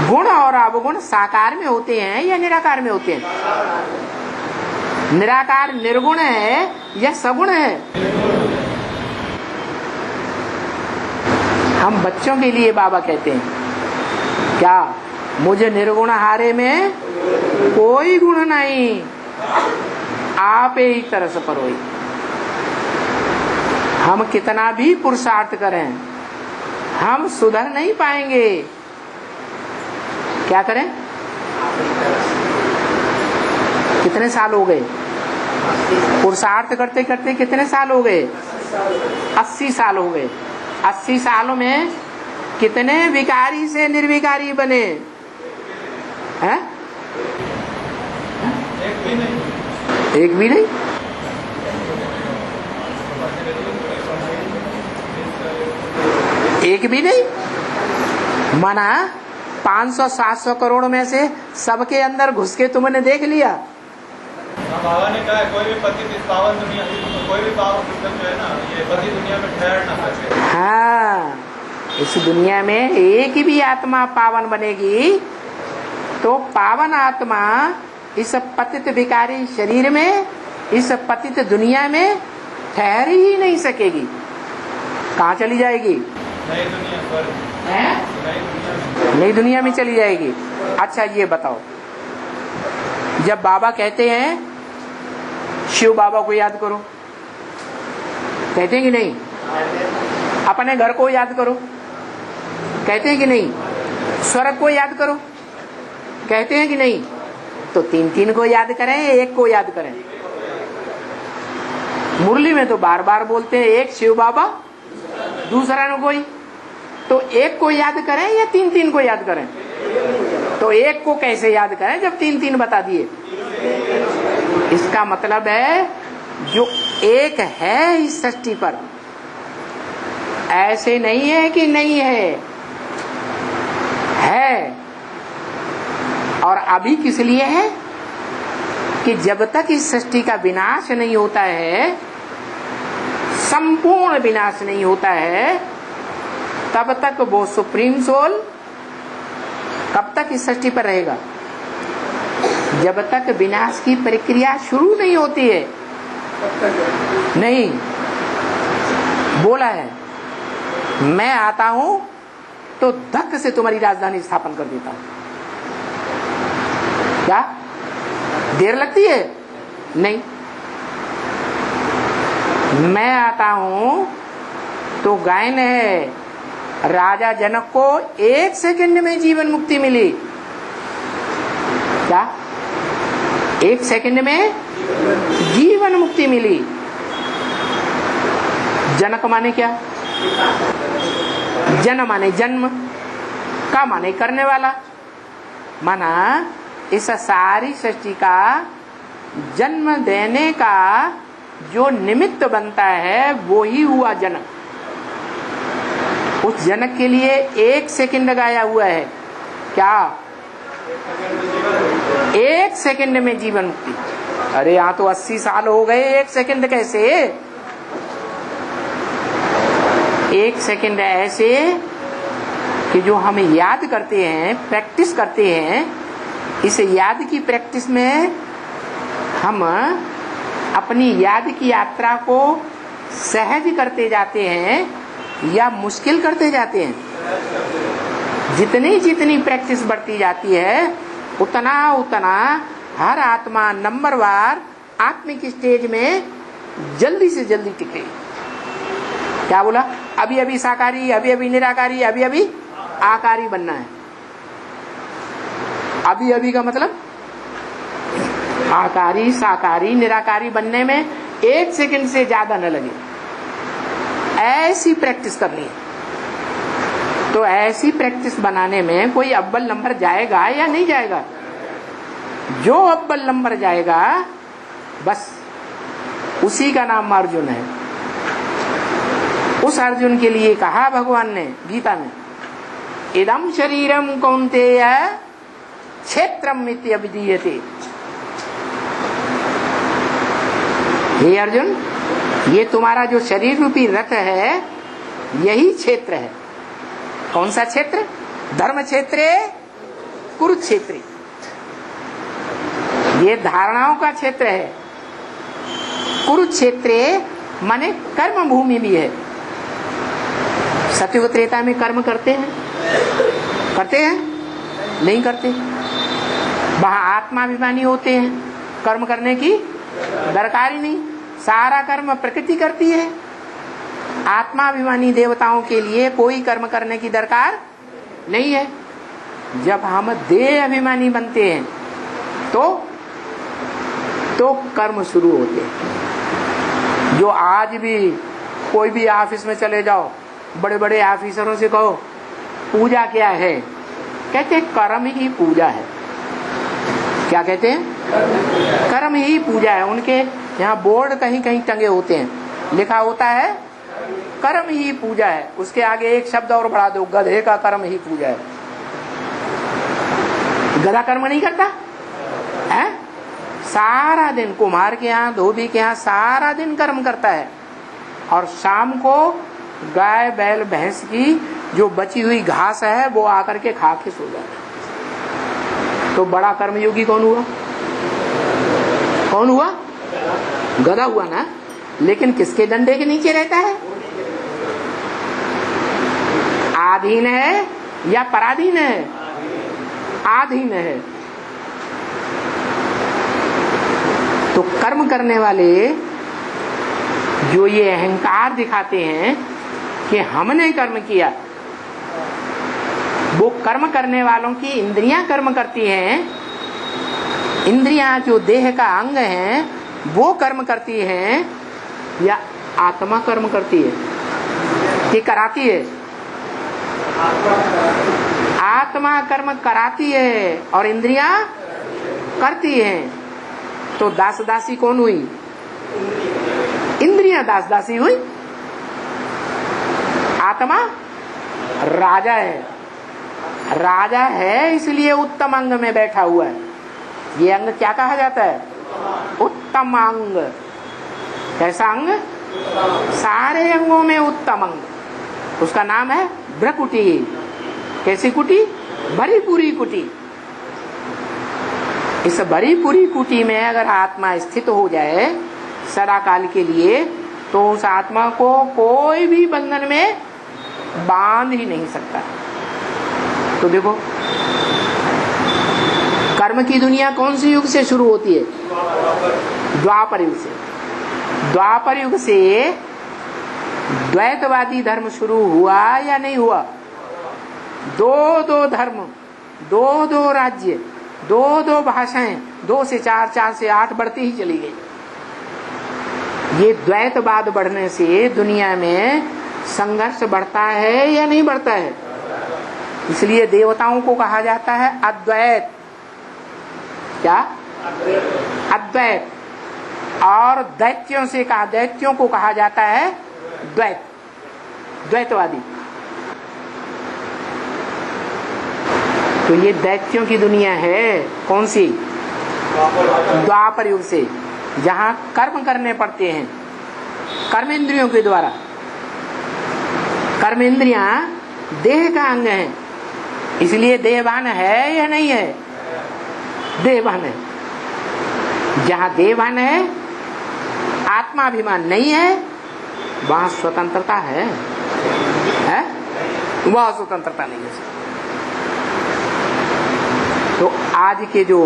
Speaker 1: गुण और अवगुण साकार में होते हैं या निराकार में होते हैं? निराकार निर्गुण है या सगुण है? हम बच्चों के लिए बाबा कहते हैं क्या? मुझे निर्गुण हारे में कोई गुण नहीं, आप ही तरस परोई। हम कितना भी पुरुषार्थ करें, हम सुधर नहीं पाएंगे। क्या करें? कितने साल हो गए पुरुषार्थ करते करते? कितने साल हो गए? 80 साल हो गए। 80 सालों में कितने विकारी से निर्विकारी बने हैं? एक भी नहीं। एक भी नहीं। माना 500-700 करोड़ में से सबके अंदर घुस के तुमने देख लिया।
Speaker 2: बाबा ने कहा कोई भी पति इस पावन दुनिया, कोई भी पावन पुस्तक जो है ना, ये पति दुनिया में ठहर ना सके।
Speaker 1: हाँ, इस दुनिया में एक भी आत्मा पावन बनेगी तो पावन आत्मा इस पतित विकारी शरीर में, इस पतित दुनिया में ठहर ही नहीं सकेगी। कहाँ चली जाएगी?
Speaker 2: नई दुनिया पर,
Speaker 1: नई दुनिया में चली जाएगी। अच्छा ये बताओ, जब बाबा कहते हैं शिव बाबा को याद करो, कहते हैं कि नहीं? अपने घर को याद करो, कहते हैं कि नहीं? स्वर्ग को याद करो, कहते हैं कि नहीं? तो 3 को याद करें, एक को याद करें? मुरली में तो बार बार बोलते हैं एक शिव बाबा, दूसरा न कोई। तो एक को याद करें या तीन तीन को याद करें? तो एक को कैसे याद करें जब तीन तीन बता दिए? इसका मतलब है जो एक है इस सृष्टि पर, ऐसे नहीं है कि नहीं है, और अभी किस लिए है कि जब तक इस सृष्टि का विनाश नहीं होता है, संपूर्ण विनाश नहीं होता है, तब तक वो सुप्रीम सोल कब तक इस सृष्टि पर रहेगा? जब तक विनाश की प्रक्रिया शुरू नहीं होती है। नहीं, बोला है मैं आता हूं तो धक से तुम्हारी राजधानी स्थापन कर देता हूं। क्या देर लगती है? नहीं, मैं आता हूं तो गायन है, राजा जनक को 1 सेकंड में जीवन मुक्ति मिली। क्या 1 सेकंड में जीवन मुक्ति मिली? जनक माने क्या? जन माने जन्म, का माने करने वाला, माना इस सारी सृष्टि का जन्म देने का जो निमित्त बनता है वो ही हुआ जनक। उस जनक के लिए 1 सेकंड लगाया हुआ है। क्या 1 सेकंड में जीवन मुक्ति? अरे यहाँ तो 80 साल हो गए, 1 सेकंड कैसे? 1 सेकंड ऐसे कि जो हम याद करते हैं, प्रैक्टिस करते हैं, इस याद की प्रैक्टिस में हम अपनी याद की यात्रा को सहज करते जाते हैं या मुश्किल करते जाते हैं। जितनी जितनी प्रैक्टिस बढ़ती जाती है उतना उतना हर आत्मा नंबरवार आत्मिक स्टेज में जल्दी से जल्दी टिकेगी। क्या बोला? अभी अभी साकारी, अभी अभी निराकारी, अभी अभी आकारी बनना है। अभी अभी का मतलब आकारी, साकारी, निराकारी बनने में 1 सेकंड से ज्यादा न लगे। ऐसी प्रैक्टिस करनी है। तो ऐसी प्रैक्टिस बनाने में कोई अव्वल नंबर जाएगा या नहीं जाएगा? जो अव्वल नंबर जाएगा बस उसी का नाम अर्जुन है। उस अर्जुन के लिए कहा भगवान ने गीता में, इदम शरीरम कौन्तेय क्षेत्रम इत्यभिधीयते। हे अर्जुन, ये तुम्हारा जो शरीर रूपी रथ है यही क्षेत्र है। कौन सा क्षेत्र? धर्म क्षेत्र, कुरुक्षेत्र। ये धारणाओं का क्षेत्र है। कुरुक्षेत्र माने कर्म भूमि भी है। सत्युग त्रेता में कर्म करते हैं? करते हैं? नहीं करते। वहां आत्माभिमानी होते हैं, कर्म करने की दरकार ही नहीं, सारा कर्म प्रकृति करती है। आत्माभिमानी देवताओं के लिए कोई कर्म करने की दरकार नहीं है। जब हम देह अभिमानी बनते हैं तो कर्म शुरू होते हैं। जो आज भी कोई भी ऑफिस में चले जाओ, बड़े बड़े ऑफिसरों से कहो पूजा क्या है, कहते हैं कर्म ही पूजा है। क्या कहते हैं? कर्म ही पूजा है। उनके यहाँ बोर्ड कहीं कहीं टंगे होते हैं, लिखा होता है कर्म ही पूजा है। उसके आगे एक शब्द और बढ़ा दो, गधे का कर्म ही पूजा है। गधा कर्म नहीं करता है? सारा दिन कुम्हार के यहाँ, धोबी के यहाँ सारा दिन कर्म करता है, और शाम को गाय बैल भैंस की जो बची हुई घास है वो आकर के खा के सो जाता है। तो बड़ा कर्मयोगी कौन हुआ? कौन हुआ? गधा हुआ ना। लेकिन किसके डंडे के नीचे रहता है? आधीन है या पराधीन है? आधीन है। तो कर्म करने वाले जो ये अहंकार दिखाते हैं कि हमने कर्म किया, वो कर्म करने वालों की इंद्रियां कर्म करती हैं। इंद्रियां जो देह का अंग हैं वो कर्म करती हैं या आत्मा कर्म करती है? ये कराती है। आत्मा कर्म कराती है और इंद्रियां करती हैं। तो दास दासी कौन हुई? इंद्रियां दास दासी हुई। आत्मा राजा है, राजा है इसलिए उत्तम अंग में बैठा हुआ है। ये अंग क्या कहा जाता है? उत्तम अंग। कैसा अंग? सारे अंगों में उत्तम अंग, उसका नाम है भ्रकुटी। कैसी कुटी? भरी पूरी कुटी। इस भरी पूरी कुटी में अगर आत्मा स्थित हो जाए सदा काल के लिए, तो उस आत्मा को कोई भी बंधन में बांध ही नहीं सकता। तो देखो, कर्म की दुनिया कौन से युग से शुरू होती है? द्वापर युग से। द्वापर युग से द्वैतवादी धर्म शुरू हुआ या नहीं हुआ? दो दो धर्म, दो दो राज्य, दो दो भाषाएं, 2 से 4, 4 से 8 बढ़ती ही चली गई। ये द्वैतवाद बढ़ने से दुनिया में संघर्ष बढ़ता है या नहीं बढ़ता है? इसलिए देवताओं को कहा जाता है अद्वैत। क्या? अद्वैत। और दैत्यों को कहा जाता है द्वैत, द्वैतवादी। तो ये दैत्यों की दुनिया है कौन सी? द्वापर युग से, जहां कर्म करने पड़ते हैं कर्म इंद्रियों के द्वारा। कर्म इंद्रियां देह का अंग है, इसलिए देहवान है या नहीं है? देहवान है। जहां देहवान है, आत्माभिमान नहीं है, वहां स्वतंत्रता है? वहां स्वतंत्रता नहीं है। तो आज के जो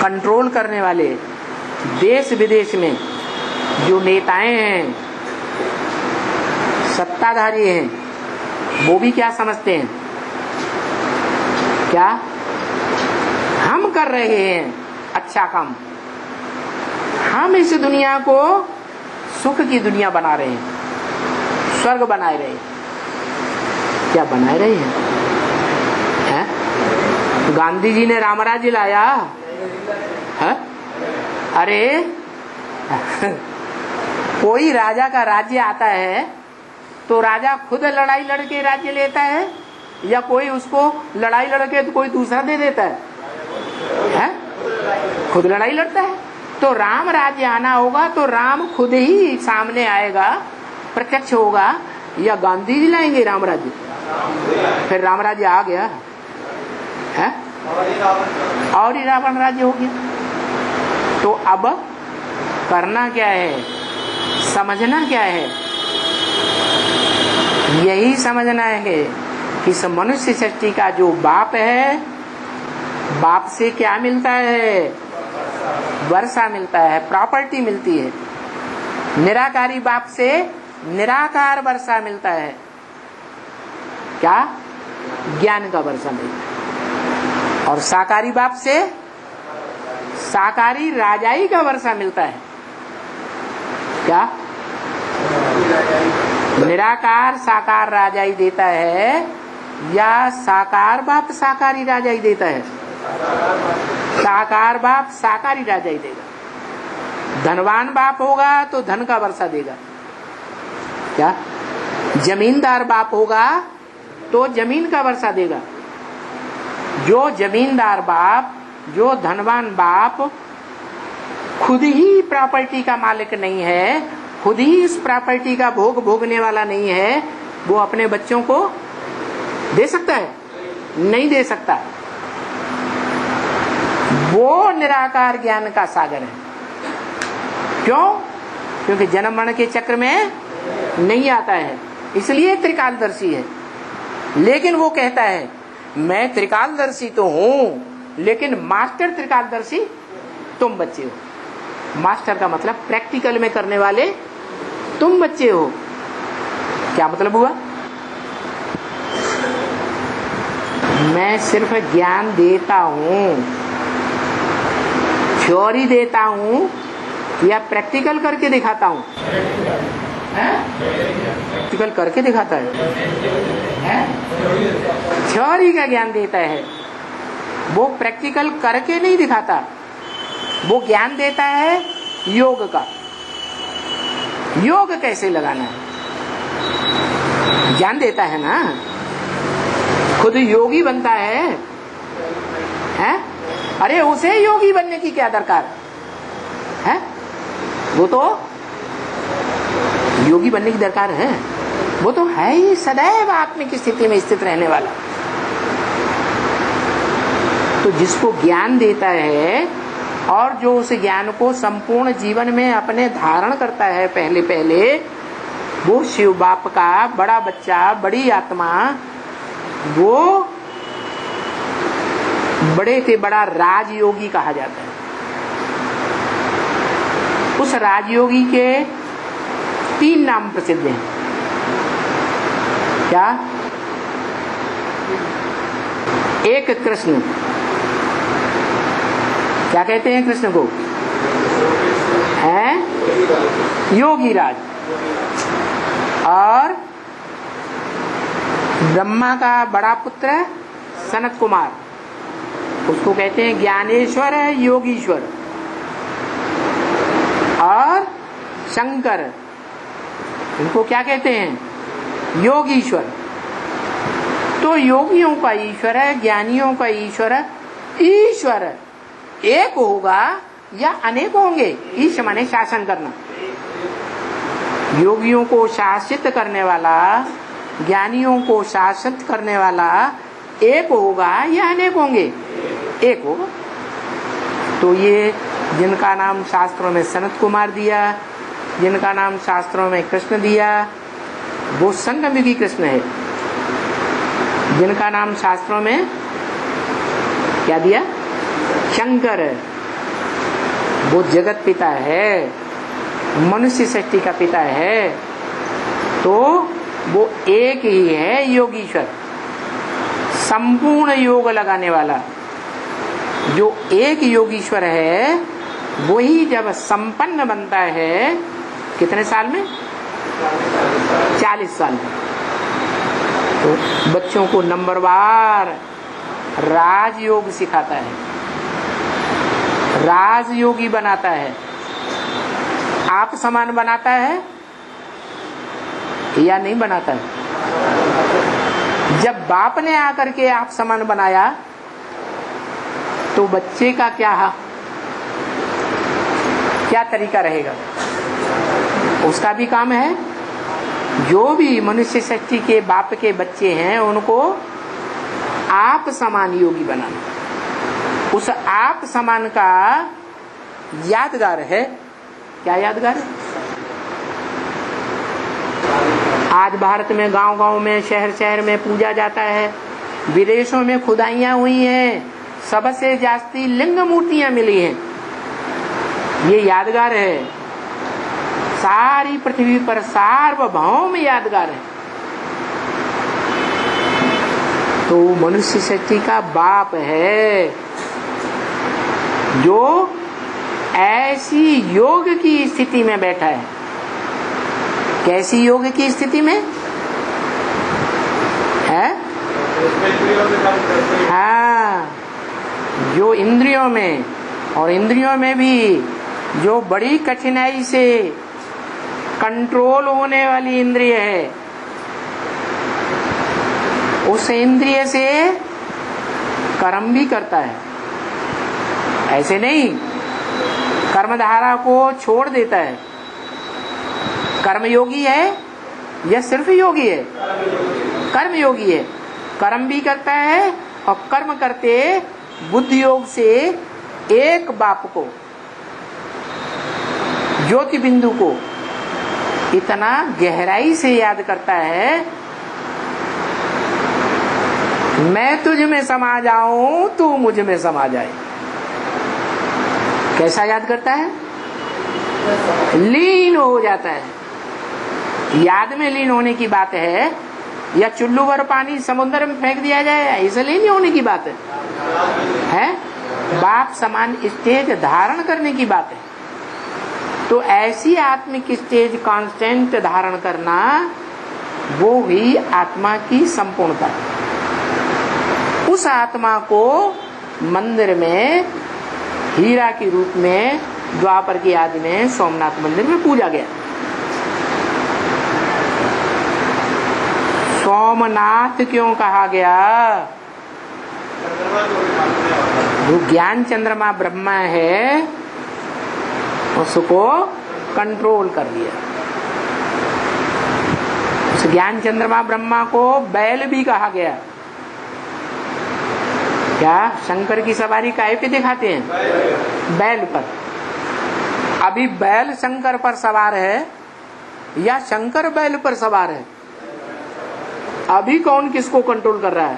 Speaker 1: कंट्रोल करने वाले देश विदेश में जो नेताएं हैं, सत्ताधारी हैं, वो भी क्या समझते हैं? क्या हम कर रहे हैं अच्छा काम? हम इस दुनिया को सुख की दुनिया बना रहे हैं, स्वर्ग बनाए रहे हैं। क्या बनाए रहे हैं? गांधी जी ने रामराज्य लाया है? अरे कोई राजा का राज्य आता है तो राजा खुद लड़ाई लड़के राज्य लेता है या कोई उसको लड़ाई लड़के तो कोई दूसरा दे देता है? खुद लड़ाई लड़ता है। तो राम राज्य आना होगा तो राम खुद ही सामने आएगा, प्रत्यक्ष होगा, या गांधी जी लाएंगे राम राज्य? फिर राम राज्य आ गया है और ही रावण राज्य हो गया। तो अब करना क्या है? समझना क्या है? यही समझना है कि इस मनुष्य सृष्टि का जो बाप है, बाप से क्या मिलता है? वर्षा मिलता है, प्रॉपर्टी मिलती है। निराकारी बाप से निराकार वर्षा मिलता है। क्या? ज्ञान का वर्षा मिलता है। और साकारी बाप से साकारी राजाई का वर्षा मिलता है। क्या? निराकार साकार राजाई देता है या साकार बाप साकारी राजाई देता है? साकार बाप साकारी राजाई देगा। धनवान बाप होगा तो धन का वर्षा देगा। क्या? जमींदार बाप होगा तो जमीन का वर्षा देगा। जो जमींदार बाप, जो धनवान बाप खुद ही प्रॉपर्टी का मालिक नहीं है, खुद ही इस प्रॉपर्टी का भोग भोगने वाला नहीं है, वो अपने बच्चों को दे सकता है? नहीं दे सकता। वो निराकार ज्ञान का सागर है। क्यों? क्योंकि जन्म मरण के चक्र में नहीं आता है, इसलिए त्रिकालदर्शी है। लेकिन वो कहता है मैं त्रिकालदर्शी तो हूं, लेकिन मास्टर त्रिकालदर्शी तुम बच्चे हो। मास्टर का मतलब प्रैक्टिकल में करने वाले तुम बच्चे हो। क्या मतलब हुआ? मैं सिर्फ ज्ञान देता हूं, थ्योरी देता हूं या प्रैक्टिकल करके दिखाता हूं? प्रैक्टिकल करके दिखाता है? थ्योरी का ज्ञान देता है, वो प्रैक्टिकल करके नहीं दिखाता। वो ज्ञान देता है योग का, योग कैसे लगाना है ज्ञान देता है ना। खुद योगी बनता है? अरे उसे योगी बनने की क्या दरकार है? वो तो योगी बनने की दरकार है, वो तो है ही सदैव आत्मिक स्थिति में स्थित रहने वाला। तो जिसको ज्ञान देता है और जो उस ज्ञान को संपूर्ण जीवन में अपने धारण करता है, पहले पहले वो शिव बाप का बड़ा बच्चा, बड़ी आत्मा, वो बड़े से बड़ा राजयोगी कहा जाता है। उस राजयोगी के 3 नाम प्रसिद्ध हैं। क्या? एक कृष्ण, क्या कहते हैं कृष्ण को? है योगी राज। और ब्रह्मा का बड़ा पुत्र सनत कुमार, उसको कहते हैं ज्ञानेश्वर, योगीश्वर। और शंकर, उनको क्या कहते हैं? योगीश्वर। तो योगियों का ईश्वर है, ज्ञानियों का ईश्वर है। ईश्वर एक होगा या अनेक होंगे? ईश माने शासन करना। योगियों को शासित करने वाला, ज्ञानियों को शासित करने वाला एक होगा या अनेक होंगे? एक होगा। तो ये जिनका नाम शास्त्रों में सनत कुमार दिया, जिनका नाम शास्त्रों में कृष्ण दिया, वो संगमयुगी कृष्ण है। जिनका नाम शास्त्रों में क्या दिया? शंकर है। वो जगत पिता है, मनुष्य सृष्टि का पिता है। तो वो एक ही है योगीश्वर, संपूर्ण योग लगाने वाला। जो एक योगीश्वर है वही जब संपन्न बनता है, कितने साल में? 40 साल में। तो बच्चों को नंबरवार राजयोग सिखाता है, राजयोगी बनाता है। आप समान बनाता है या नहीं बनाता है? जब बाप ने आकर के आप समान बनाया तो बच्चे का क्या तरीका रहेगा? उसका भी काम है। जो भी मनुष्य सृष्टि के बाप के बच्चे हैं उनको आप समान योगी बनाना। उस आप समान का यादगार है। क्या यादगार है? आज भारत में गांव गांव में, शहर शहर में पूजा जाता है। विदेशों में खुदाइयां हुई हैं, सबसे जास्ती लिंग मूर्तियां मिली हैं। ये यादगार है, सारी पृथ्वी पर सार्वभौम यादगार है। तो मनुष्य सृष्टि का बाप है जो ऐसी योग की स्थिति में बैठा है। कैसी योग की स्थिति में है? हाँ, जो इंद्रियों में, और इंद्रियों में भी जो बड़ी कठिनाई से कंट्रोल होने वाली इंद्रिय है, उस इंद्रिय से कर्म भी करता है। ऐसे नहीं कर्मधारा को छोड़ देता है। कर्मयोगी है या सिर्फ योगी है? कर्मयोगी है। कर्म भी करता है और कर्म करते बुद्धि योग से एक बाप को, ज्योति बिंदु को इतना गहराई से याद करता है, मैं तुझ में समा जाऊं, तू मुझ में समा जाए। कैसा याद करता है? लीन हो जाता है। याद में लीन होने की बात है या चुल्लू भर पानी समुद्र में फेंक दिया जाए, ऐसे लीन होने की बात है? बाप समान स्टेज धारण करने की बात है। तो ऐसी आत्मिक स्टेज कांस्टेंट धारण करना वो हुई आत्मा की संपूर्णता। उस आत्मा को मंदिर में हीरा के रूप में द्वापर की आदि में सोमनाथ मंदिर में पूजा गया। सोमनाथ क्यों कहा गया? जो ज्ञान चंद्रमा ब्रह्मा है उसको कंट्रोल कर लिया। उस ज्ञान चंद्रमा ब्रह्मा को बैल भी कहा गया। क्या शंकर की सवारी काहे पे दिखाते हैं? बैल पर। अभी बैल शंकर पर सवार है या शंकर बैल पर सवार है? अभी कौन किसको कंट्रोल कर रहा है?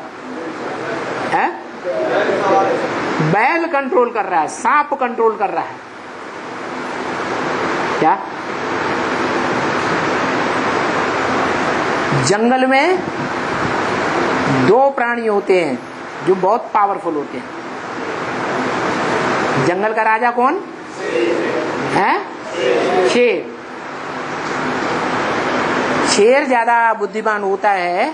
Speaker 1: बैल कंट्रोल कर रहा है, सांप कंट्रोल कर रहा है। क्या जंगल में दो प्राणी होते हैं जो बहुत पावरफुल होते हैं। जंगल का राजा कौन है? शेर। शेर ज्यादा बुद्धिमान होता है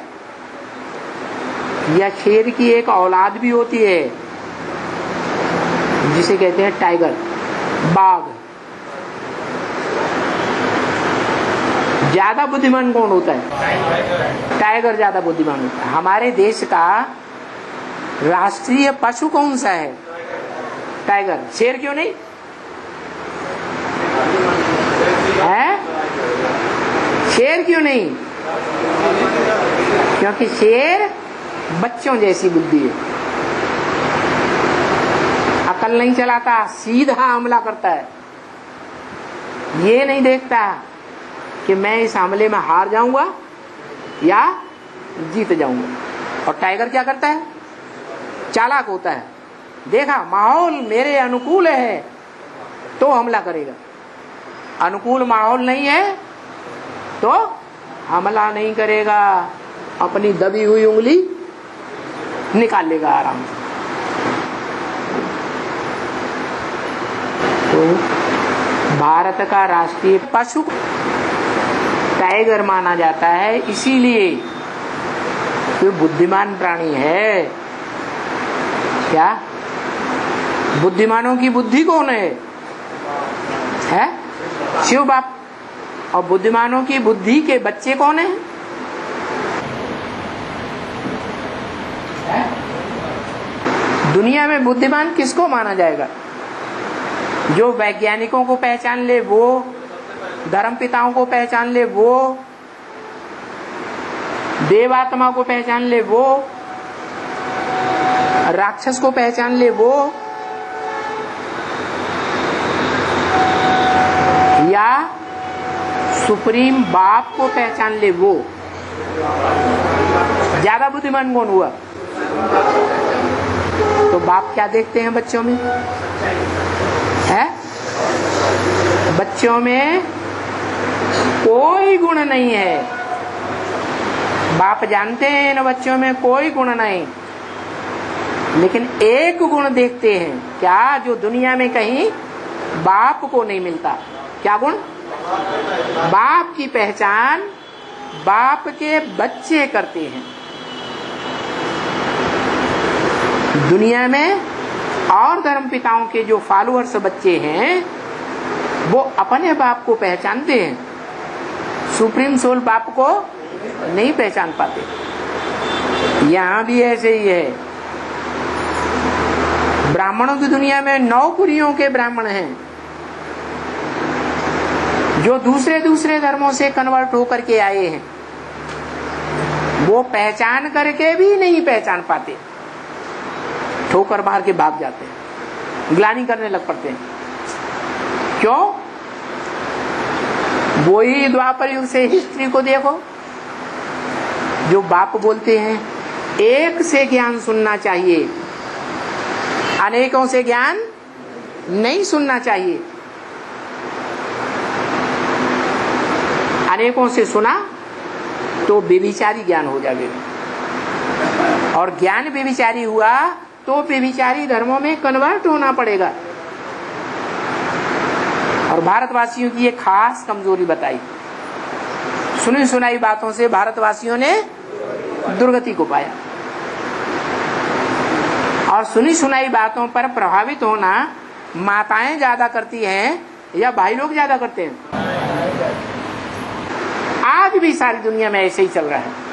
Speaker 1: या शेर की एक औलाद भी होती है जिसे कहते हैं टाइगर, बाघ। ज्यादा बुद्धिमान कौन होता है? टाइगर ज्यादा बुद्धिमान होता है। हमारे देश का राष्ट्रीय पशु कौन सा है? टाइगर। शेर क्यों नहीं है? शेर क्यों नहीं? क्योंकि शेर बच्चों जैसी बुद्धि है, अकल नहीं चलाता, सीधा हमला करता है। ये नहीं देखता कि मैं इस हमले में हार जाऊंगा या जीत जाऊंगा। और टाइगर क्या करता है? चालाक होता है। देखा माहौल मेरे अनुकूल है तो हमला करेगा, अनुकूल माहौल नहीं है तो हमला नहीं करेगा, अपनी दबी हुई उंगली निकाल लेगा आराम से। तो भारत का राष्ट्रीय पशु टाइगर माना जाता है, इसीलिए तो बुद्धिमान प्राणी है। क्या बुद्धिमानों की बुद्धि कौन है? शिव बाप। और बुद्धिमानों की बुद्धि के बच्चे कौन है? दुनिया में बुद्धिमान किसको माना जाएगा? जो वैज्ञानिकों को पहचान ले वो, धर्म पिताओं को पहचान ले वो, देवात्मा को पहचान ले वो, राक्षस को पहचान ले वो, या सुप्रीम बाप को पहचान ले वो। ज्यादा बुद्धिमान कौन हुआ? तो बाप क्या देखते हैं बच्चों में? है बच्चों में कोई गुण नहीं है। बाप जानते हैं इन बच्चों में कोई गुण नहीं, लेकिन एक गुण देखते हैं। क्या? जो दुनिया में कहीं बाप को नहीं मिलता। क्या गुण? बाप की पहचान बाप के बच्चे करते हैं। दुनिया में और धर्म पिताओं के जो फॉलोअर्स बच्चे हैं वो अपने बाप को पहचानते हैं, सुप्रीम सोल बाप को नहीं पहचान पाते। यहां भी ऐसे ही है। ब्राह्मणों की दुनिया में 9 कुरियों के ब्राह्मण हैं जो दूसरे दूसरे धर्मों से कन्वर्ट होकर के आए हैं। वो पहचान करके भी नहीं पहचान पाते, ठोकर मार के भाग जाते हैं, ग्लानि करने लग पड़ते हैं। क्यों? वही द्वापर युग से हिस्ट्री को देखो। जो बाप बोलते हैं एक से ज्ञान सुनना चाहिए, अनेकों से ज्ञान नहीं सुनना चाहिए। अनेकों से सुना तो व्यभिचारी ज्ञान हो जाएगा, और ज्ञान व्यभिचारी हुआ तो व्यभिचारी धर्मों में कन्वर्ट होना पड़ेगा। और भारतवासियों की एक खास कमजोरी बताई, सुनी सुनाई बातों से भारतवासियों ने दुर्गति को पाया। और सुनी सुनाई बातों पर प्रभावित होना माताएं ज्यादा करती हैं या भाई लोग ज्यादा करते हैं? आज भी सारी दुनिया में ऐसे ही चल रहा है।